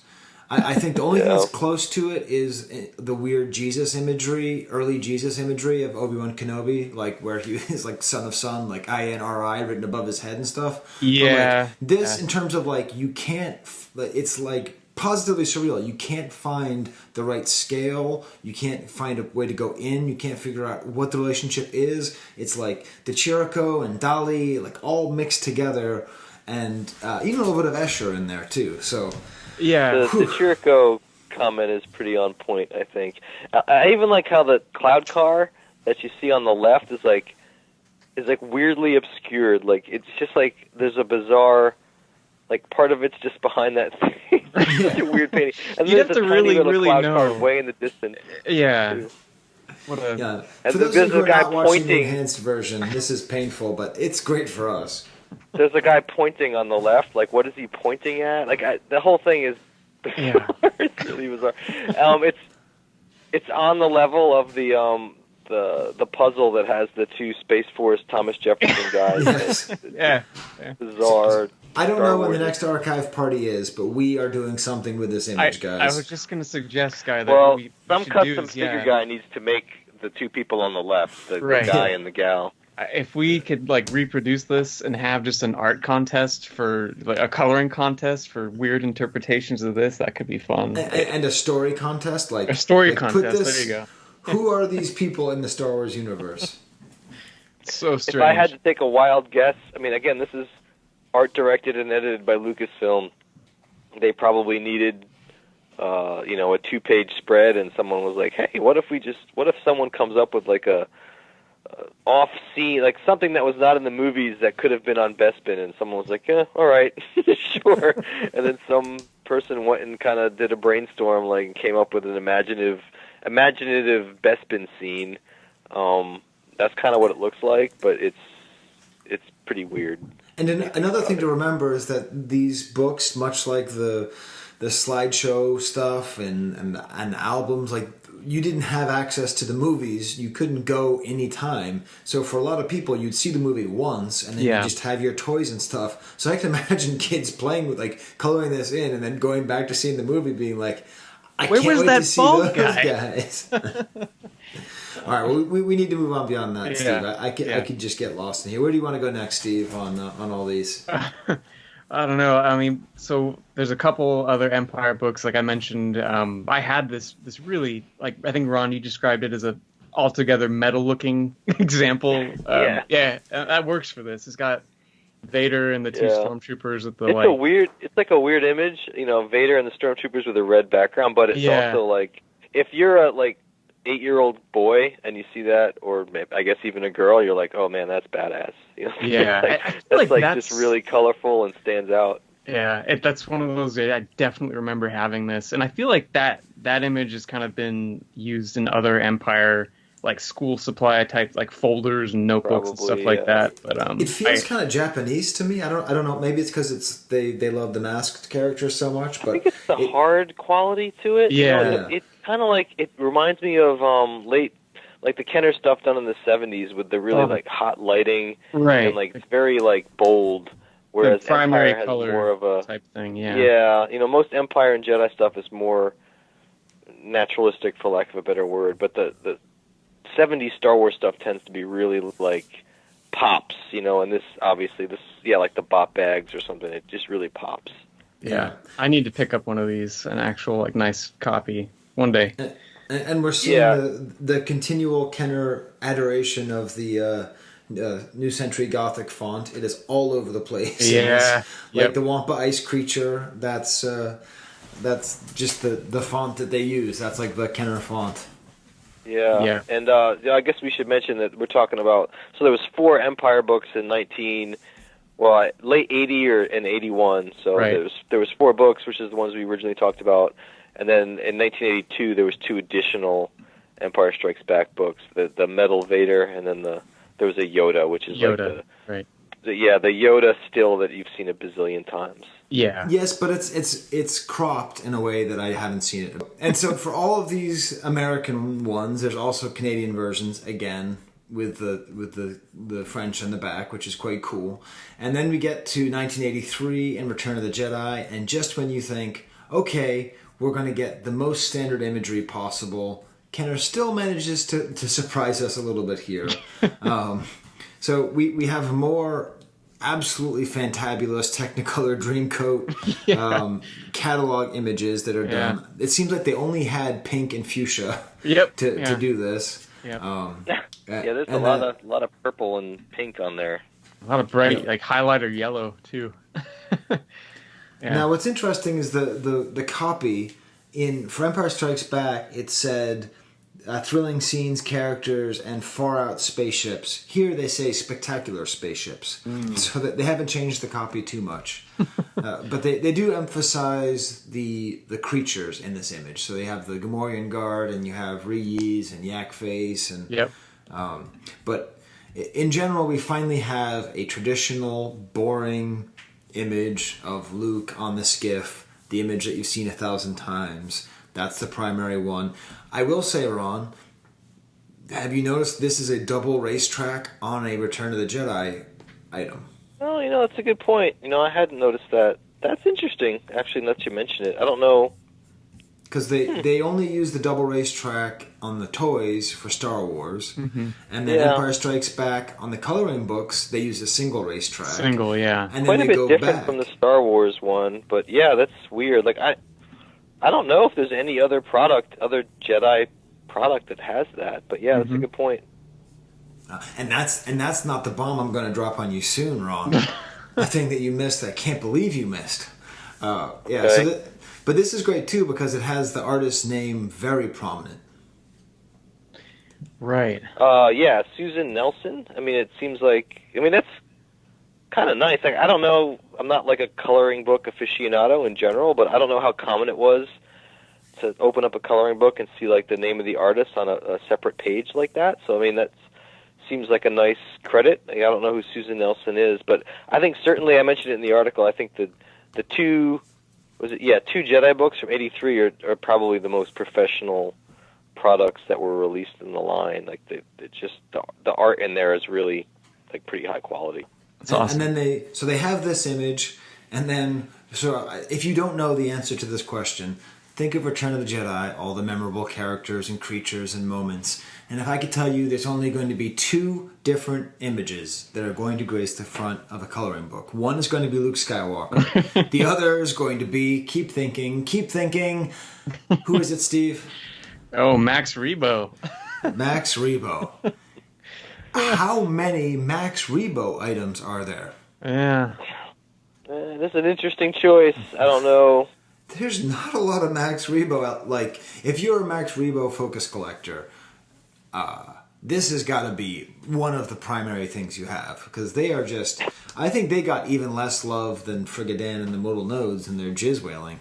Speaker 1: I think the only thing that's close to it is the weird Jesus imagery, early Jesus imagery of Obi-Wan Kenobi, like where he is like Son of Sun, like INRI written above his head and stuff.
Speaker 6: Yeah.
Speaker 1: But like, this, in terms of like, you can't, it's like positively surreal. You can't find the right scale. You can't find a way to go in. You can't figure out what the relationship is. It's like the Chirico and Dali, like all mixed together. and even a little bit of Escher in there too. So
Speaker 6: Yeah.
Speaker 7: The Chirico comment is pretty on point, I think. I even like how the cloud car that you see on the left is like weirdly obscured. Like it's just like there's a bizarre, like part of it's just behind that thing. It's such a weird painting. And
Speaker 6: You'd
Speaker 7: there's
Speaker 6: have
Speaker 7: a
Speaker 6: to
Speaker 7: tiny little
Speaker 6: really
Speaker 7: cloud
Speaker 6: know.
Speaker 7: car way in the distance.
Speaker 6: Yeah.
Speaker 7: too.
Speaker 6: What a
Speaker 1: yeah,
Speaker 7: And
Speaker 1: for those
Speaker 7: there's
Speaker 1: of you who
Speaker 7: a
Speaker 1: are
Speaker 7: guy
Speaker 1: not watching the
Speaker 7: pointing.
Speaker 1: enhanced version, this is painful, but it's great for us.
Speaker 7: There's a guy pointing on the left. Like, what is he pointing at? Like, the whole thing is
Speaker 6: Yeah.
Speaker 7: it's really bizarre. It's on the level of the puzzle that has the two Space Force Thomas Jefferson guys.
Speaker 1: Yes.
Speaker 6: yeah.
Speaker 7: Bizarre.
Speaker 1: I don't
Speaker 7: Star
Speaker 1: know when the
Speaker 7: Wars.
Speaker 1: next archive party is, but we are doing something with this
Speaker 6: I
Speaker 1: image, guys.
Speaker 6: was just gonna suggest, Skye, that
Speaker 7: Well,
Speaker 6: we
Speaker 7: some
Speaker 6: should
Speaker 7: custom
Speaker 6: do is,
Speaker 7: figure guy needs to make the two people on the left, the
Speaker 6: Right.
Speaker 7: guy and the gal.
Speaker 6: If we could like reproduce this and have just an art contest for like a coloring contest for weird interpretations of this, that could be fun.
Speaker 1: And a story contest, like
Speaker 6: A story
Speaker 1: like,
Speaker 6: contest.
Speaker 1: Put this,
Speaker 6: There you go.
Speaker 1: Who are these people in the Star Wars universe?
Speaker 6: It's so
Speaker 7: If
Speaker 6: strange.
Speaker 7: I had to take a wild guess, I mean, again, this is art directed and edited by Lucasfilm. They probably needed, a 2-page spread, and someone was like, "Hey, what if someone comes up with like a off scene, like something that was not in the movies that could have been on Bespin?" And someone was like, "Yeah, all right, sure." And then some person went and kind of did a brainstorm, like, and came up with an imaginative Bespin scene. That's kind of what it looks like, but it's pretty weird.
Speaker 1: And another thing to remember is that these books, much like the slideshow stuff and albums, like you didn't have access to the movies. You couldn't go anytime. So for a lot of people, you'd see the movie once and then you just have your toys and stuff. So I can imagine kids playing with like coloring this in and then going back to seeing the movie being like, I
Speaker 6: Where
Speaker 1: can't
Speaker 6: was
Speaker 1: wait
Speaker 6: that
Speaker 1: to see
Speaker 6: bald
Speaker 1: those
Speaker 6: guy?
Speaker 1: guys. All right, well, we need to move on beyond that, Steve.
Speaker 6: Yeah.
Speaker 1: I could just get lost in here. Where do you want to go next, Steve, on all these?
Speaker 6: I don't know. I mean, so there's a couple other Empire books, like I mentioned. I had this really, like, I think Ron, you described it as a altogether metal-looking example. Yeah, that works for this. It's got Vader and the two stormtroopers with the
Speaker 7: It's like a weird image, Vader and the stormtroopers with a red background, but it's also like if you're a 8-year-old boy and you see that, or maybe, I guess even a girl, you're like, oh man, that's badass.
Speaker 6: Yeah,
Speaker 7: that's just really colorful and stands out.
Speaker 6: Yeah, that's one of those. I definitely remember having this, and I feel like that image has kind of been used in other Empire like school supply type like folders and notebooks and stuff like that. But
Speaker 1: it feels kind of Japanese to me. I don't know. Maybe it's because they love the masked characters so much. But
Speaker 7: I think it's the hard quality to it.
Speaker 6: Yeah,
Speaker 7: it's kind of like it reminds me of late. Like the Kenner stuff done in the 70s with the really like hot lighting,
Speaker 6: right?
Speaker 7: And like very like bold. Whereas
Speaker 6: the primary
Speaker 7: Empire has
Speaker 6: color
Speaker 7: more of a
Speaker 6: type thing.
Speaker 7: Yeah, most Empire and Jedi stuff is more naturalistic, for lack of a better word. But the 70s Star Wars stuff tends to be really like pops, and this obviously like the bop bags or something. It just really pops.
Speaker 6: Yeah, I need to pick up one of these, an actual like nice copy one day.
Speaker 1: And we're seeing the continual Kenner adoration of the New Century Gothic font. It is all over the place.
Speaker 6: Yeah,
Speaker 1: like the Wampa Ice Creature. That's just the font that they use. That's like the Kenner font.
Speaker 7: Yeah. And I guess we should mention that we're talking about. So there was 4 Empire books in late 80 or in 81. So there was 4 books, which is the ones we originally talked about. And then in 1982, there was 2 additional Empire Strikes Back books: the Metal Vader, and then there was a Yoda, which is
Speaker 6: Yoda,
Speaker 7: like the Yoda still that you've seen a bazillion times.
Speaker 6: Yeah.
Speaker 1: Yes, but it's cropped in a way that I haven't seen it. And so for all of these American ones, there's also Canadian versions again with the French on the back, which is quite cool. And then we get to 1983 and Return of the Jedi, and just when you think, okay, we're going to get the most standard imagery possible, Kenner still manages to surprise us a little bit here. So we have more absolutely fantabulous Technicolor Dreamcoat catalog images that are done. It seems like they only had pink and fuchsia to do this.
Speaker 7: There's a lot of purple and pink on there.
Speaker 6: A lot of bright, like highlighter yellow too. Yeah.
Speaker 1: Now, what's interesting is the copy for Empire Strikes Back. It said thrilling scenes, characters, and far out spaceships. Here they say spectacular spaceships, so that they haven't changed the copy too much. But they do emphasize the creatures in this image. So they have the Gamorrean Guard, and you have Reese and Yak Face, and
Speaker 6: Yep.
Speaker 1: But in general, we finally have a traditional, boring image of Luke on the skiff, the image that you've seen 1,000 times. That's the primary one. I will say, Ron, have you noticed this is a double racetrack on a Return of the Jedi item?
Speaker 7: Oh, that's a good point. I hadn't noticed that. That's interesting, actually, now that you mention it. I don't know.
Speaker 1: Because they only use the double racetrack on the toys for Star Wars, and then Empire Strikes Back on the coloring books, they use a single racetrack.
Speaker 6: Single, yeah.
Speaker 1: And
Speaker 7: Quite
Speaker 1: then
Speaker 7: a
Speaker 1: they
Speaker 7: bit
Speaker 1: go
Speaker 7: different
Speaker 1: back.
Speaker 7: from the Star Wars one, but yeah, that's weird. Like I don't know if there's any other Jedi product that has that, but yeah, that's a good point.
Speaker 1: And that's not the bomb I'm going to drop on you soon, Ron. A thing that you missed, I can't believe you missed.
Speaker 7: Okay.
Speaker 1: So but this is great too because it has the artist's name very prominent.
Speaker 6: Right.
Speaker 7: Yeah, Susan Nelson. I mean, it seems like. I mean, that's kind of nice. Like, I don't know. I'm not like a coloring book aficionado in general, but I don't know how common it was to open up a coloring book and see like the name of the artist on a separate page like that. So I mean, that seems like a nice credit. Like, I don't know who Susan Nelson is, but I think certainly I mentioned it in the article. I think the two Jedi books from '83 are probably the most professional products that were released in the line. Like the art in there is really like pretty high quality.
Speaker 6: That's awesome.
Speaker 1: And then they have this image, and then if you don't know the answer to this question, think of Return of the Jedi, all the memorable characters and creatures and moments. And if I could tell you there's only going to be 2 different images that are going to grace the front of a coloring book. One is going to be Luke Skywalker. The other is going to be, keep thinking. Who is it, Steve?
Speaker 6: Oh, Max Rebo.
Speaker 1: Max Rebo. How many Max Rebo items are there?
Speaker 6: Yeah.
Speaker 7: That's an interesting choice. I don't know.
Speaker 1: There's not a lot of Max Rebo out. Like, if you're a Max Rebo focus collector, this has got to be one of the primary things you have. Because they are just... I think they got even less love than Frickin and the Modal Nodes and their jizz whaling.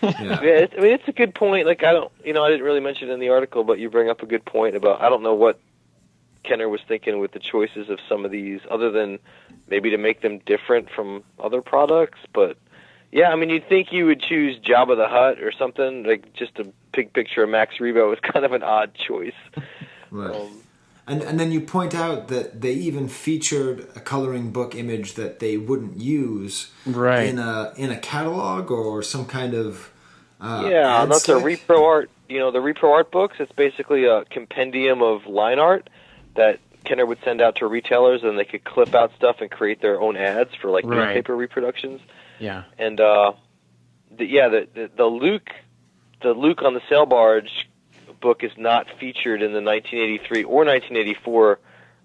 Speaker 1: Yeah,
Speaker 7: it's a good point. Like, I didn't really mention it in the article, but you bring up a good point about, I don't know what Kenner was thinking with the choices of some of these, other than maybe to make them different from other products. But yeah, I mean, you'd think you would choose Jabba the Hutt or something. Like, just a big picture of Max Rebo is kind of an odd choice.
Speaker 1: Right. And then you point out that they even featured a coloring book image that they wouldn't use in a catalog or some kind of
Speaker 7: that's a repro art. The repro art books. It's basically a compendium of line art that Kenner would send out to retailers, and they could clip out stuff and create their own ads for like newspaper reproductions. Yeah. And the Luke on the sail barge book is not featured in the 1983 or 1984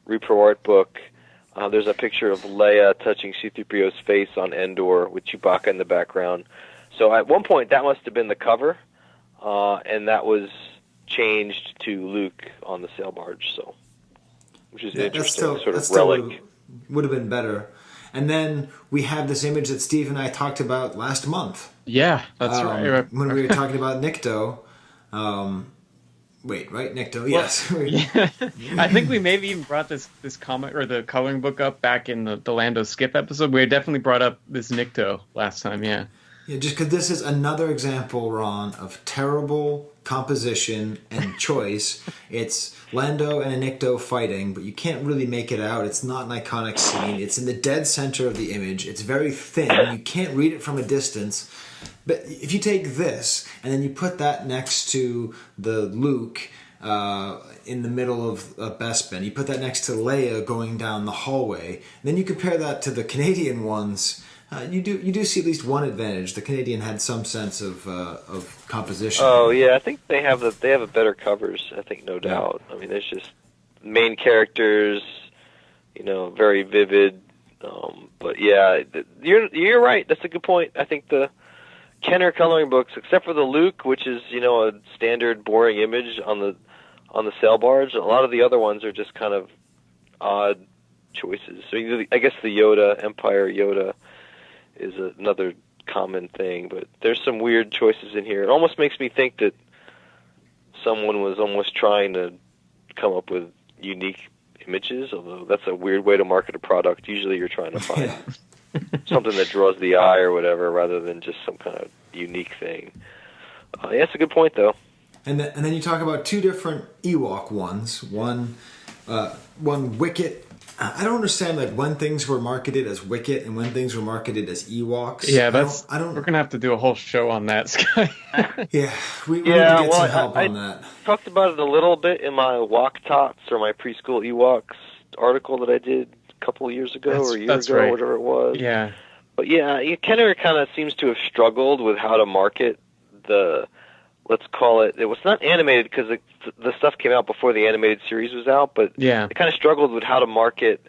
Speaker 7: repro art book. There's a picture of Leia touching C-3PO's face on Endor with Chewbacca in the background. So at one point that must have been the cover, and that was changed to Luke on the sail barge. So, which is interesting, sort of relic.
Speaker 1: Would have been better. And then we have this image that Steve and I talked about last month.
Speaker 6: Yeah, that's right.
Speaker 1: When we were talking about Nikto. Wait, right? Nikto, yes.
Speaker 6: Yeah. I think we maybe even brought this comic or the coloring book up back in the Lando Skip episode. We definitely brought up this Nikto last time, yeah.
Speaker 1: Yeah, just because this is another example, Ron, of terrible composition and choice. It's Lando and a Nikto fighting, but you can't really make it out. It's not an iconic scene. It's in the dead center of the image. It's very thin. You can't read it from a distance. But if you take this, and then you put that next to the Luke in the middle of Bespin, you put that next to Leia going down the hallway, then you compare that to the Canadian ones, you do see at least one advantage. The Canadian had some sense of composition.
Speaker 7: Oh yeah, I think they have better covers. I think, no doubt. I mean, there's just main characters, very vivid. But yeah, you're right. That's a good point. I think the Kenner coloring books, except for the Luke, which is a standard boring image on the sail barge, a lot of the other ones are just kind of odd choices. So I guess the Yoda, Empire Yoda, is another common thing, but there's some weird choices in here. It almost makes me think that someone was almost trying to come up with unique images, although that's a weird way to market a product. Usually you're trying to find something that draws the eye or whatever, rather than just some kind of unique thing. Yeah, that's a good point, though.
Speaker 1: And then you talk about two different Ewok ones. One Wicket. I don't understand when things were marketed as Wicket and when things were marketed as Ewoks.
Speaker 6: Yeah, I don't. We're gonna have to do a whole show on that, Skye.
Speaker 1: Yeah, we need to get some help on that.
Speaker 7: I talked about it a little bit in my Wok Tots or my preschool Ewoks article that I did a couple of years ago or a year ago,
Speaker 6: right.
Speaker 7: Whatever it was.
Speaker 6: Yeah.
Speaker 7: But yeah, Kenner kind of seems to have struggled with how to market the. Let's call it. It was not animated because the stuff came out before the animated series was out, but
Speaker 6: yeah,
Speaker 7: they kind of struggled with how to market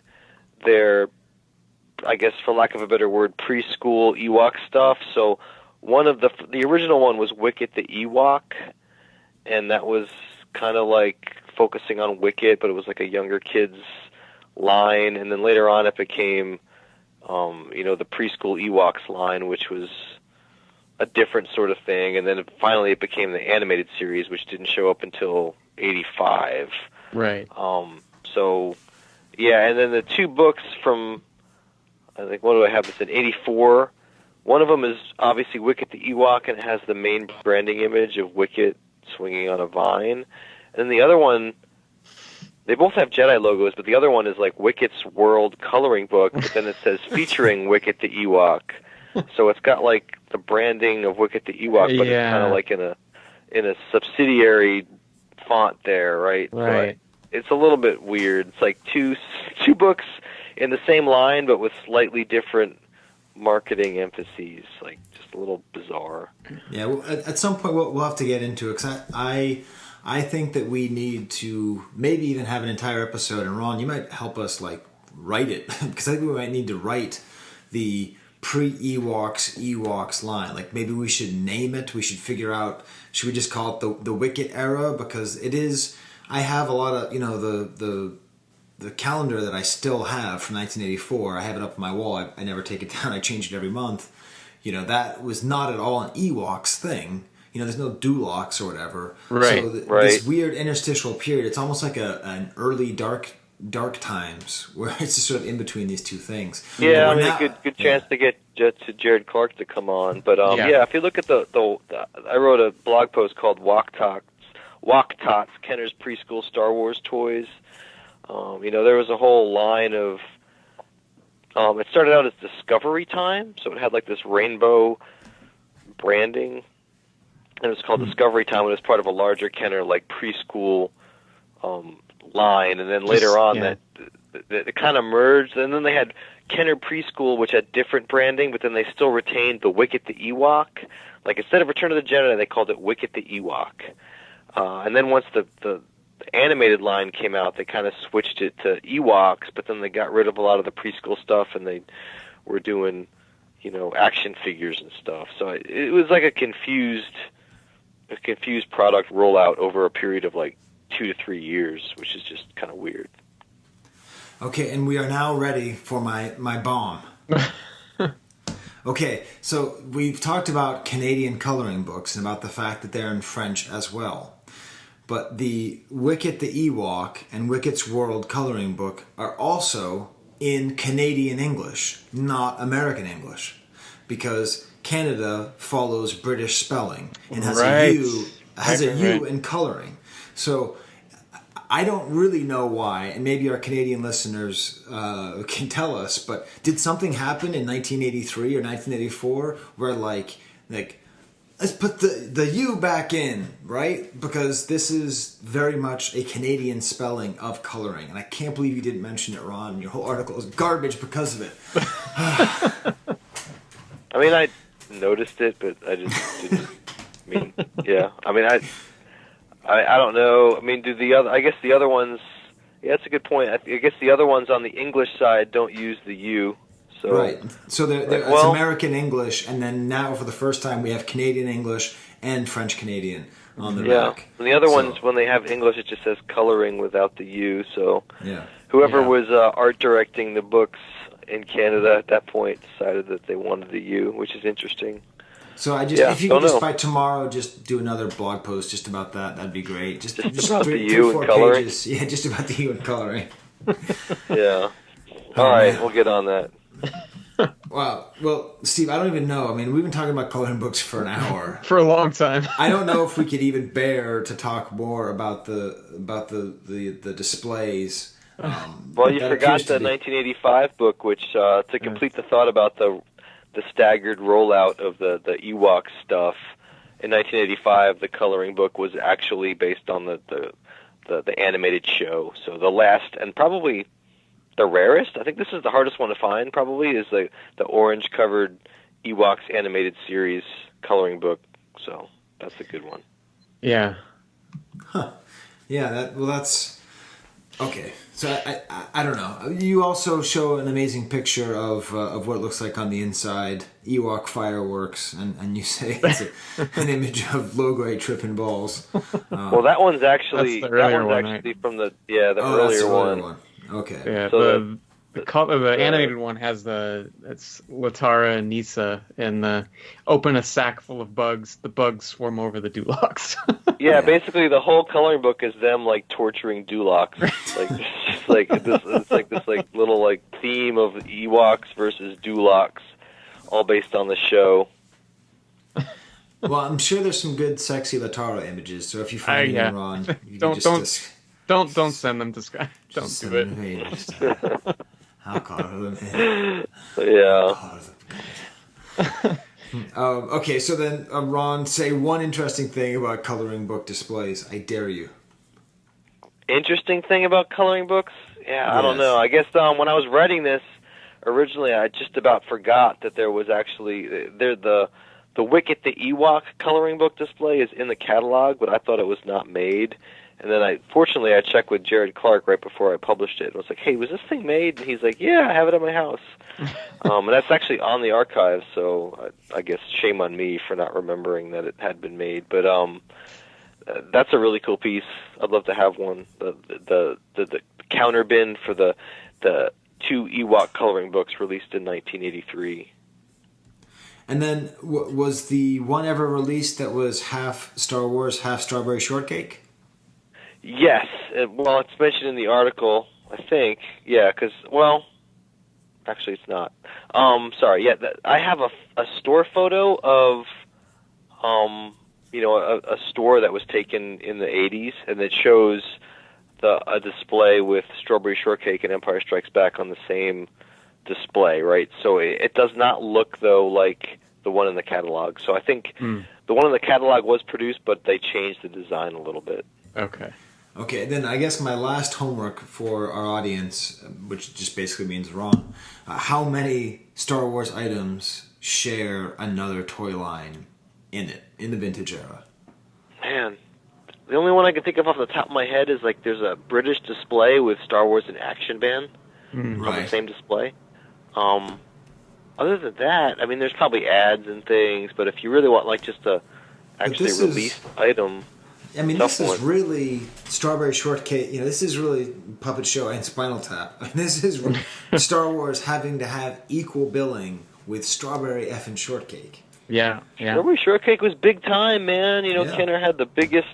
Speaker 7: their, I guess, for lack of a better word, preschool Ewok stuff. So one of the original one was Wicket the Ewok, and that was kind of like focusing on Wicket, but it was like a younger kid's line. And then later on, it became, the preschool Ewoks line, which was a different sort of thing, and then finally it became the animated series, which didn't show up until '85.
Speaker 6: Right.
Speaker 7: So, yeah, and then the two books from, I think, what do I have this in, '84? One of them is obviously Wicket the Ewok, and it has the main branding image of Wicket swinging on a vine. And then the other one, they both have Jedi logos, but the other one is like Wicket's World coloring book, but then it says featuring Wicket the Ewok. So it's got like the branding of Wicket the Ewok, but it's kind of like in a subsidiary font there, right?
Speaker 6: Right.
Speaker 7: So it's a little bit weird. It's like two books in the same line, but with slightly different marketing emphases. Like just a little bizarre.
Speaker 1: Yeah. Well, at some point we'll have to get into it, because I think that we need to maybe even have an entire episode. And Ron, you might help us write it, because I think we might need to write the pre-Ewoks line. Maybe we should name it. We should figure out, should we just call it the Wicket era? Because it is, I have a lot of, the calendar that I still have from 1984. I have it up on my wall. I never take it down. I change it every month. That was not at all an Ewoks thing. There's no Dulocs or whatever.
Speaker 6: Right.
Speaker 1: So this weird interstitial period, it's almost like an early dark times, where it's just sort of in between these two things.
Speaker 7: Yeah, a good chance to get to Jared Clark to come on. But if you look at the I wrote a blog post called Wok Tots, Kenner's Preschool Star Wars Toys. There was a whole line of. It started out as Discovery Time, so it had like this rainbow branding, and it was called Discovery Time. It was part of a larger Kenner preschool line, and then later on that it kind of merged, and then they had Kenner Preschool, which had different branding, but then they still retained the Wicket the Ewok. Instead of Return of the Jedi, they called it Wicket the Ewok. And then once the animated line came out, they kind of switched it to Ewoks, but then they got rid of a lot of the preschool stuff, and they were doing action figures and stuff. So it was like a confused product rollout over a period of 2 to 3 years, which is just kind of weird.
Speaker 1: Okay, and we are now ready for my bomb. Okay, so we've talked about Canadian coloring books and about the fact that they're in French as well. But the Wicket the Ewok and Wicket's World coloring book are also in Canadian English, not American English, because Canada follows British spelling and has a U in coloring. So I don't really know why, and maybe our Canadian listeners can tell us, but did something happen in 1983 or 1984 where let's put the U back in, right? Because this is very much a Canadian spelling of coloring, and I can't believe you didn't mention it, Ron. Your whole article is garbage because of it.
Speaker 7: I mean, I noticed it, but I just didn't. I don't know. I mean, I guess the other ones, Yeah, that's a good point. I guess the other ones on the English side don't use the U. So,
Speaker 1: right. So it's
Speaker 7: well,
Speaker 1: American English, and then now for the first time we have Canadian English and French Canadian on the
Speaker 7: yeah.
Speaker 1: back.
Speaker 7: And the other ones, when they have English, it just says coloring without the U. So
Speaker 1: yeah.
Speaker 7: whoever was art directing the books in Canada at that point decided that they wanted the U, which is interesting.
Speaker 1: So if you could just by tomorrow just do another blog post just about that, that'd be great. Just
Speaker 7: about the U and
Speaker 1: 4
Speaker 7: coloring.
Speaker 1: pages. Yeah, just about the U and coloring.
Speaker 7: Yeah. All right, we'll get on that.
Speaker 1: Wow. Well, Steve, I don't even know. I mean, we've been talking about coloring books for an hour.
Speaker 6: For a long time.
Speaker 1: I don't know if we could even bear to talk more about the displays.
Speaker 7: Well, you forgot the 1985 book, which to complete the thought about the staggered rollout of the Ewok stuff. In 1985, the coloring book was actually based on the animated show. So the last and probably the rarest, I think this is the hardest one to find probably, is the orange-covered Ewoks animated series coloring book. So that's a good one.
Speaker 6: Yeah.
Speaker 1: Huh. Yeah, that's... Okay, so I don't know. You also show an amazing picture of what it looks like on the inside, Ewok fireworks, and you say it's an image of Logray tripping balls.
Speaker 7: Well, that one's actually
Speaker 6: from
Speaker 7: the earlier one.
Speaker 1: Okay.
Speaker 6: Yeah,
Speaker 7: so
Speaker 6: the animated one has it's Latara and Nisa, and open a sack full of bugs. The bugs swarm over the Dulocs.
Speaker 7: Yeah, basically the whole coloring book is them like torturing Dulocs. It's like this little theme of Ewoks versus Dulocs, all based on the show.
Speaker 1: Well, I'm sure there's some good sexy Latara images. So if you find them, Ron, you
Speaker 6: don't send them to Skye. Don't do it.
Speaker 1: I'll color them in.
Speaker 7: Yeah.
Speaker 1: Okay, so then, Ron, say one interesting thing about coloring book displays. I dare you.
Speaker 7: Interesting thing about coloring books? Yeah, I don't know. I guess when I was writing this, originally I just about forgot that there was actually the Wicket the Ewok coloring book display is in the catalog, but I thought it was not made. And then I checked with Jared Clark right before I published it. I was like, hey, was this thing made? And he's like, yeah, I have it at my house. And that's actually on the archive, so I guess shame on me for not remembering that it had been made. But that's a really cool piece. I'd love to have one. The counter bin for the 2 Ewok coloring books released in 1983.
Speaker 1: And then was the one ever released that was half Star Wars, half Strawberry Shortcake?
Speaker 7: Yes. Well, it's mentioned in the article, I think. Yeah, because, actually it's not. Sorry, yeah, I have a store photo of, a store that was taken in the 80s, and it shows a display with Strawberry Shortcake and Empire Strikes Back on the same display, right? So it does not look, though, like the one in the catalog. So I think the one in the catalog was produced, but they changed the design a little bit.
Speaker 1: Okay, then I guess my last homework for our audience, which just basically means Ron, how many Star Wars items share another toy line in the vintage era?
Speaker 7: Man, the only one I can think of off the top of my head is there's a British display with Star Wars in Action Band on the same display. Other than that, I mean, there's probably ads and things, but if you really want just a actually released item...
Speaker 1: I mean, this is really Strawberry Shortcake. This is really Puppet Show and Spinal Tap. I mean, this is Star Wars having to have equal billing with Strawberry effing Shortcake.
Speaker 6: Yeah.
Speaker 7: Strawberry Shortcake was big time, man. Kenner had the biggest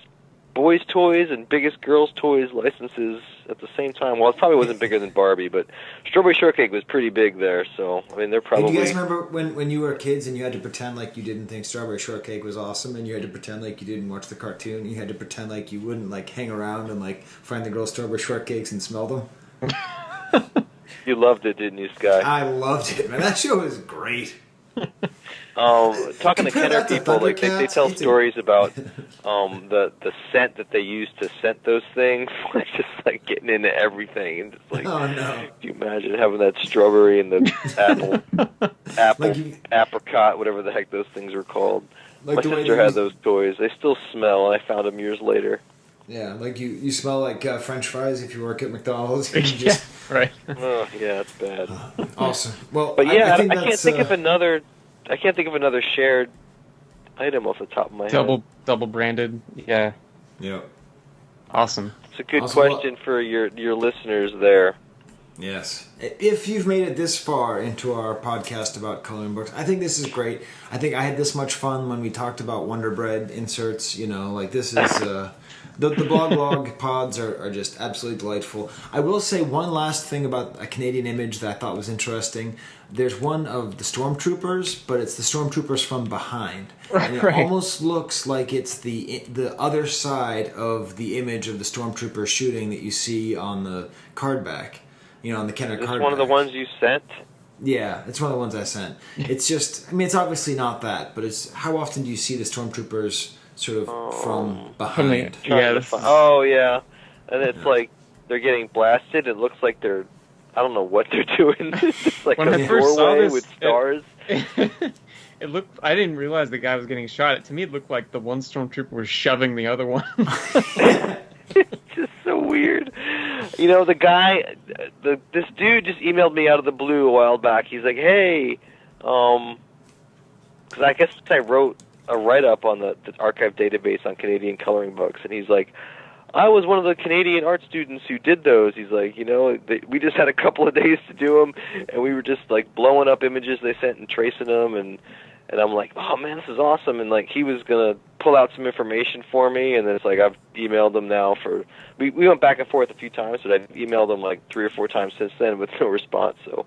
Speaker 7: boys' toys and biggest girls' toys licenses at the same time. Well, it probably wasn't bigger than Barbie, but Strawberry Shortcake was pretty big there. So, I mean, they're probably...
Speaker 1: Do you guys remember when you were kids and you had to pretend like you didn't think Strawberry Shortcake was awesome, and you had to pretend like you didn't watch the cartoon, you had to pretend like you wouldn't hang around and find the girls' Strawberry Shortcakes and smell them?
Speaker 7: You loved it, didn't you, Skye?
Speaker 1: I loved it, man. That show was great.
Speaker 7: Talking to Kenner people, they tell stories about the scent that they used to scent those things, just getting into everything, and just
Speaker 1: oh no!
Speaker 7: Can you imagine having that strawberry and the apricot, whatever the heck those things are called? My sister had those toys. They still smell, and I found them years later.
Speaker 1: Yeah, like you smell like French fries if you work at McDonald's. You
Speaker 6: Yeah,
Speaker 1: just,
Speaker 6: right.
Speaker 7: Oh, yeah, it's bad.
Speaker 1: awesome. Well,
Speaker 7: But yeah,
Speaker 1: I think
Speaker 7: I can't think of another. I can't think of another shared item off the top of my head.
Speaker 6: Double branded. Yeah.
Speaker 1: Yeah.
Speaker 6: Awesome.
Speaker 7: It's a good
Speaker 1: Also,
Speaker 7: question for your listeners there.
Speaker 1: Yes. If you've made it this far into our podcast about coloring books, I think this is great. I think I had this much fun when we talked about Wonder Bread inserts. You know, like this is the blog log pods are just absolutely delightful. I will say one last thing about a Canadian image that I thought was interesting. There's one of the stormtroopers, but it's the stormtroopers from behind, and it almost looks like it's the other side of the image of the stormtrooper shooting that you see on the card back. You know, on the Kenner card.
Speaker 7: Is this one of the ones you sent?
Speaker 1: Yeah, it's one of the ones I sent. It's just, I mean, it's obviously not that, but it's how often do you see the stormtroopers sort of from behind?
Speaker 7: Oh, yeah. And it's like they're getting blasted. It looks like they're, I don't know what they're doing. It's like
Speaker 6: when
Speaker 7: a
Speaker 6: I first saw
Speaker 7: doorway
Speaker 6: this,
Speaker 7: with stars.
Speaker 6: It looked. I didn't realize the guy was getting shot. To me, it looked like the one stormtrooper was shoving the other one.
Speaker 7: It's just so weird. You know, the guy, this dude just emailed me out of the blue a while back. He's like, hey, because I guess I wrote a write-up on the archive database on Canadian coloring books, and he's like, I was one of the Canadian art students who did those. He's like, you know, we just had a couple of days to do them, and we were just like blowing up images they sent and tracing them, and I'm like, oh man, this is awesome. And like he was gonna pull out some information for me, and then it's like I've emailed him now for we went back and forth a few times, but I've emailed him like 3 or 4 times since then with no response. So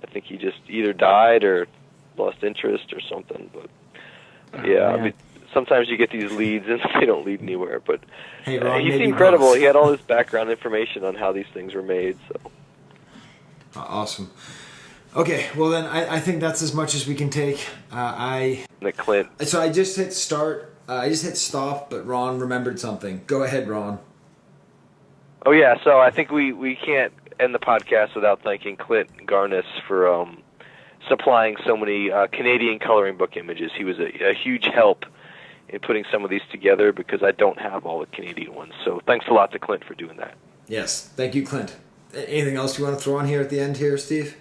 Speaker 7: I think he just either died or lost interest or something. But yeah, I mean, sometimes you get these leads and they don't lead anywhere. But
Speaker 1: hey, Ron,
Speaker 7: he seemed credible. He had all this background information on how these things were made. So
Speaker 1: awesome. Okay, well then I think that's as much as we can take.
Speaker 7: Clint.
Speaker 1: So I just hit start. I just hit stop, but Ron remembered something. Go ahead, Ron.
Speaker 7: Oh yeah, so I think we can't end the podcast without thanking Clint Garniss for supplying so many Canadian coloring book images. He was a huge help in putting some of these together because I don't have all the Canadian ones. So thanks a lot to Clint for doing that.
Speaker 1: Yes, thank you, Clint. Anything else you want to throw on here at the end here, Steve?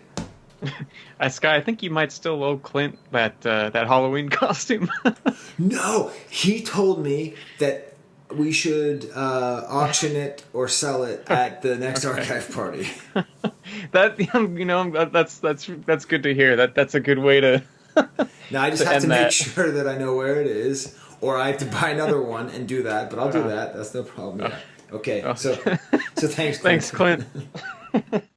Speaker 6: Skye, I think you might still owe Clint that Halloween costume.
Speaker 1: No, he told me that we should auction it or sell it at the next archive party.
Speaker 6: That that's good to hear. That's a good way to.
Speaker 1: Now I just have to make sure that I know where it is, or I have to buy another one and do that. But I'll do that. That's no problem. Yeah. Okay. So thanks, Clint.
Speaker 6: Thanks, Clint.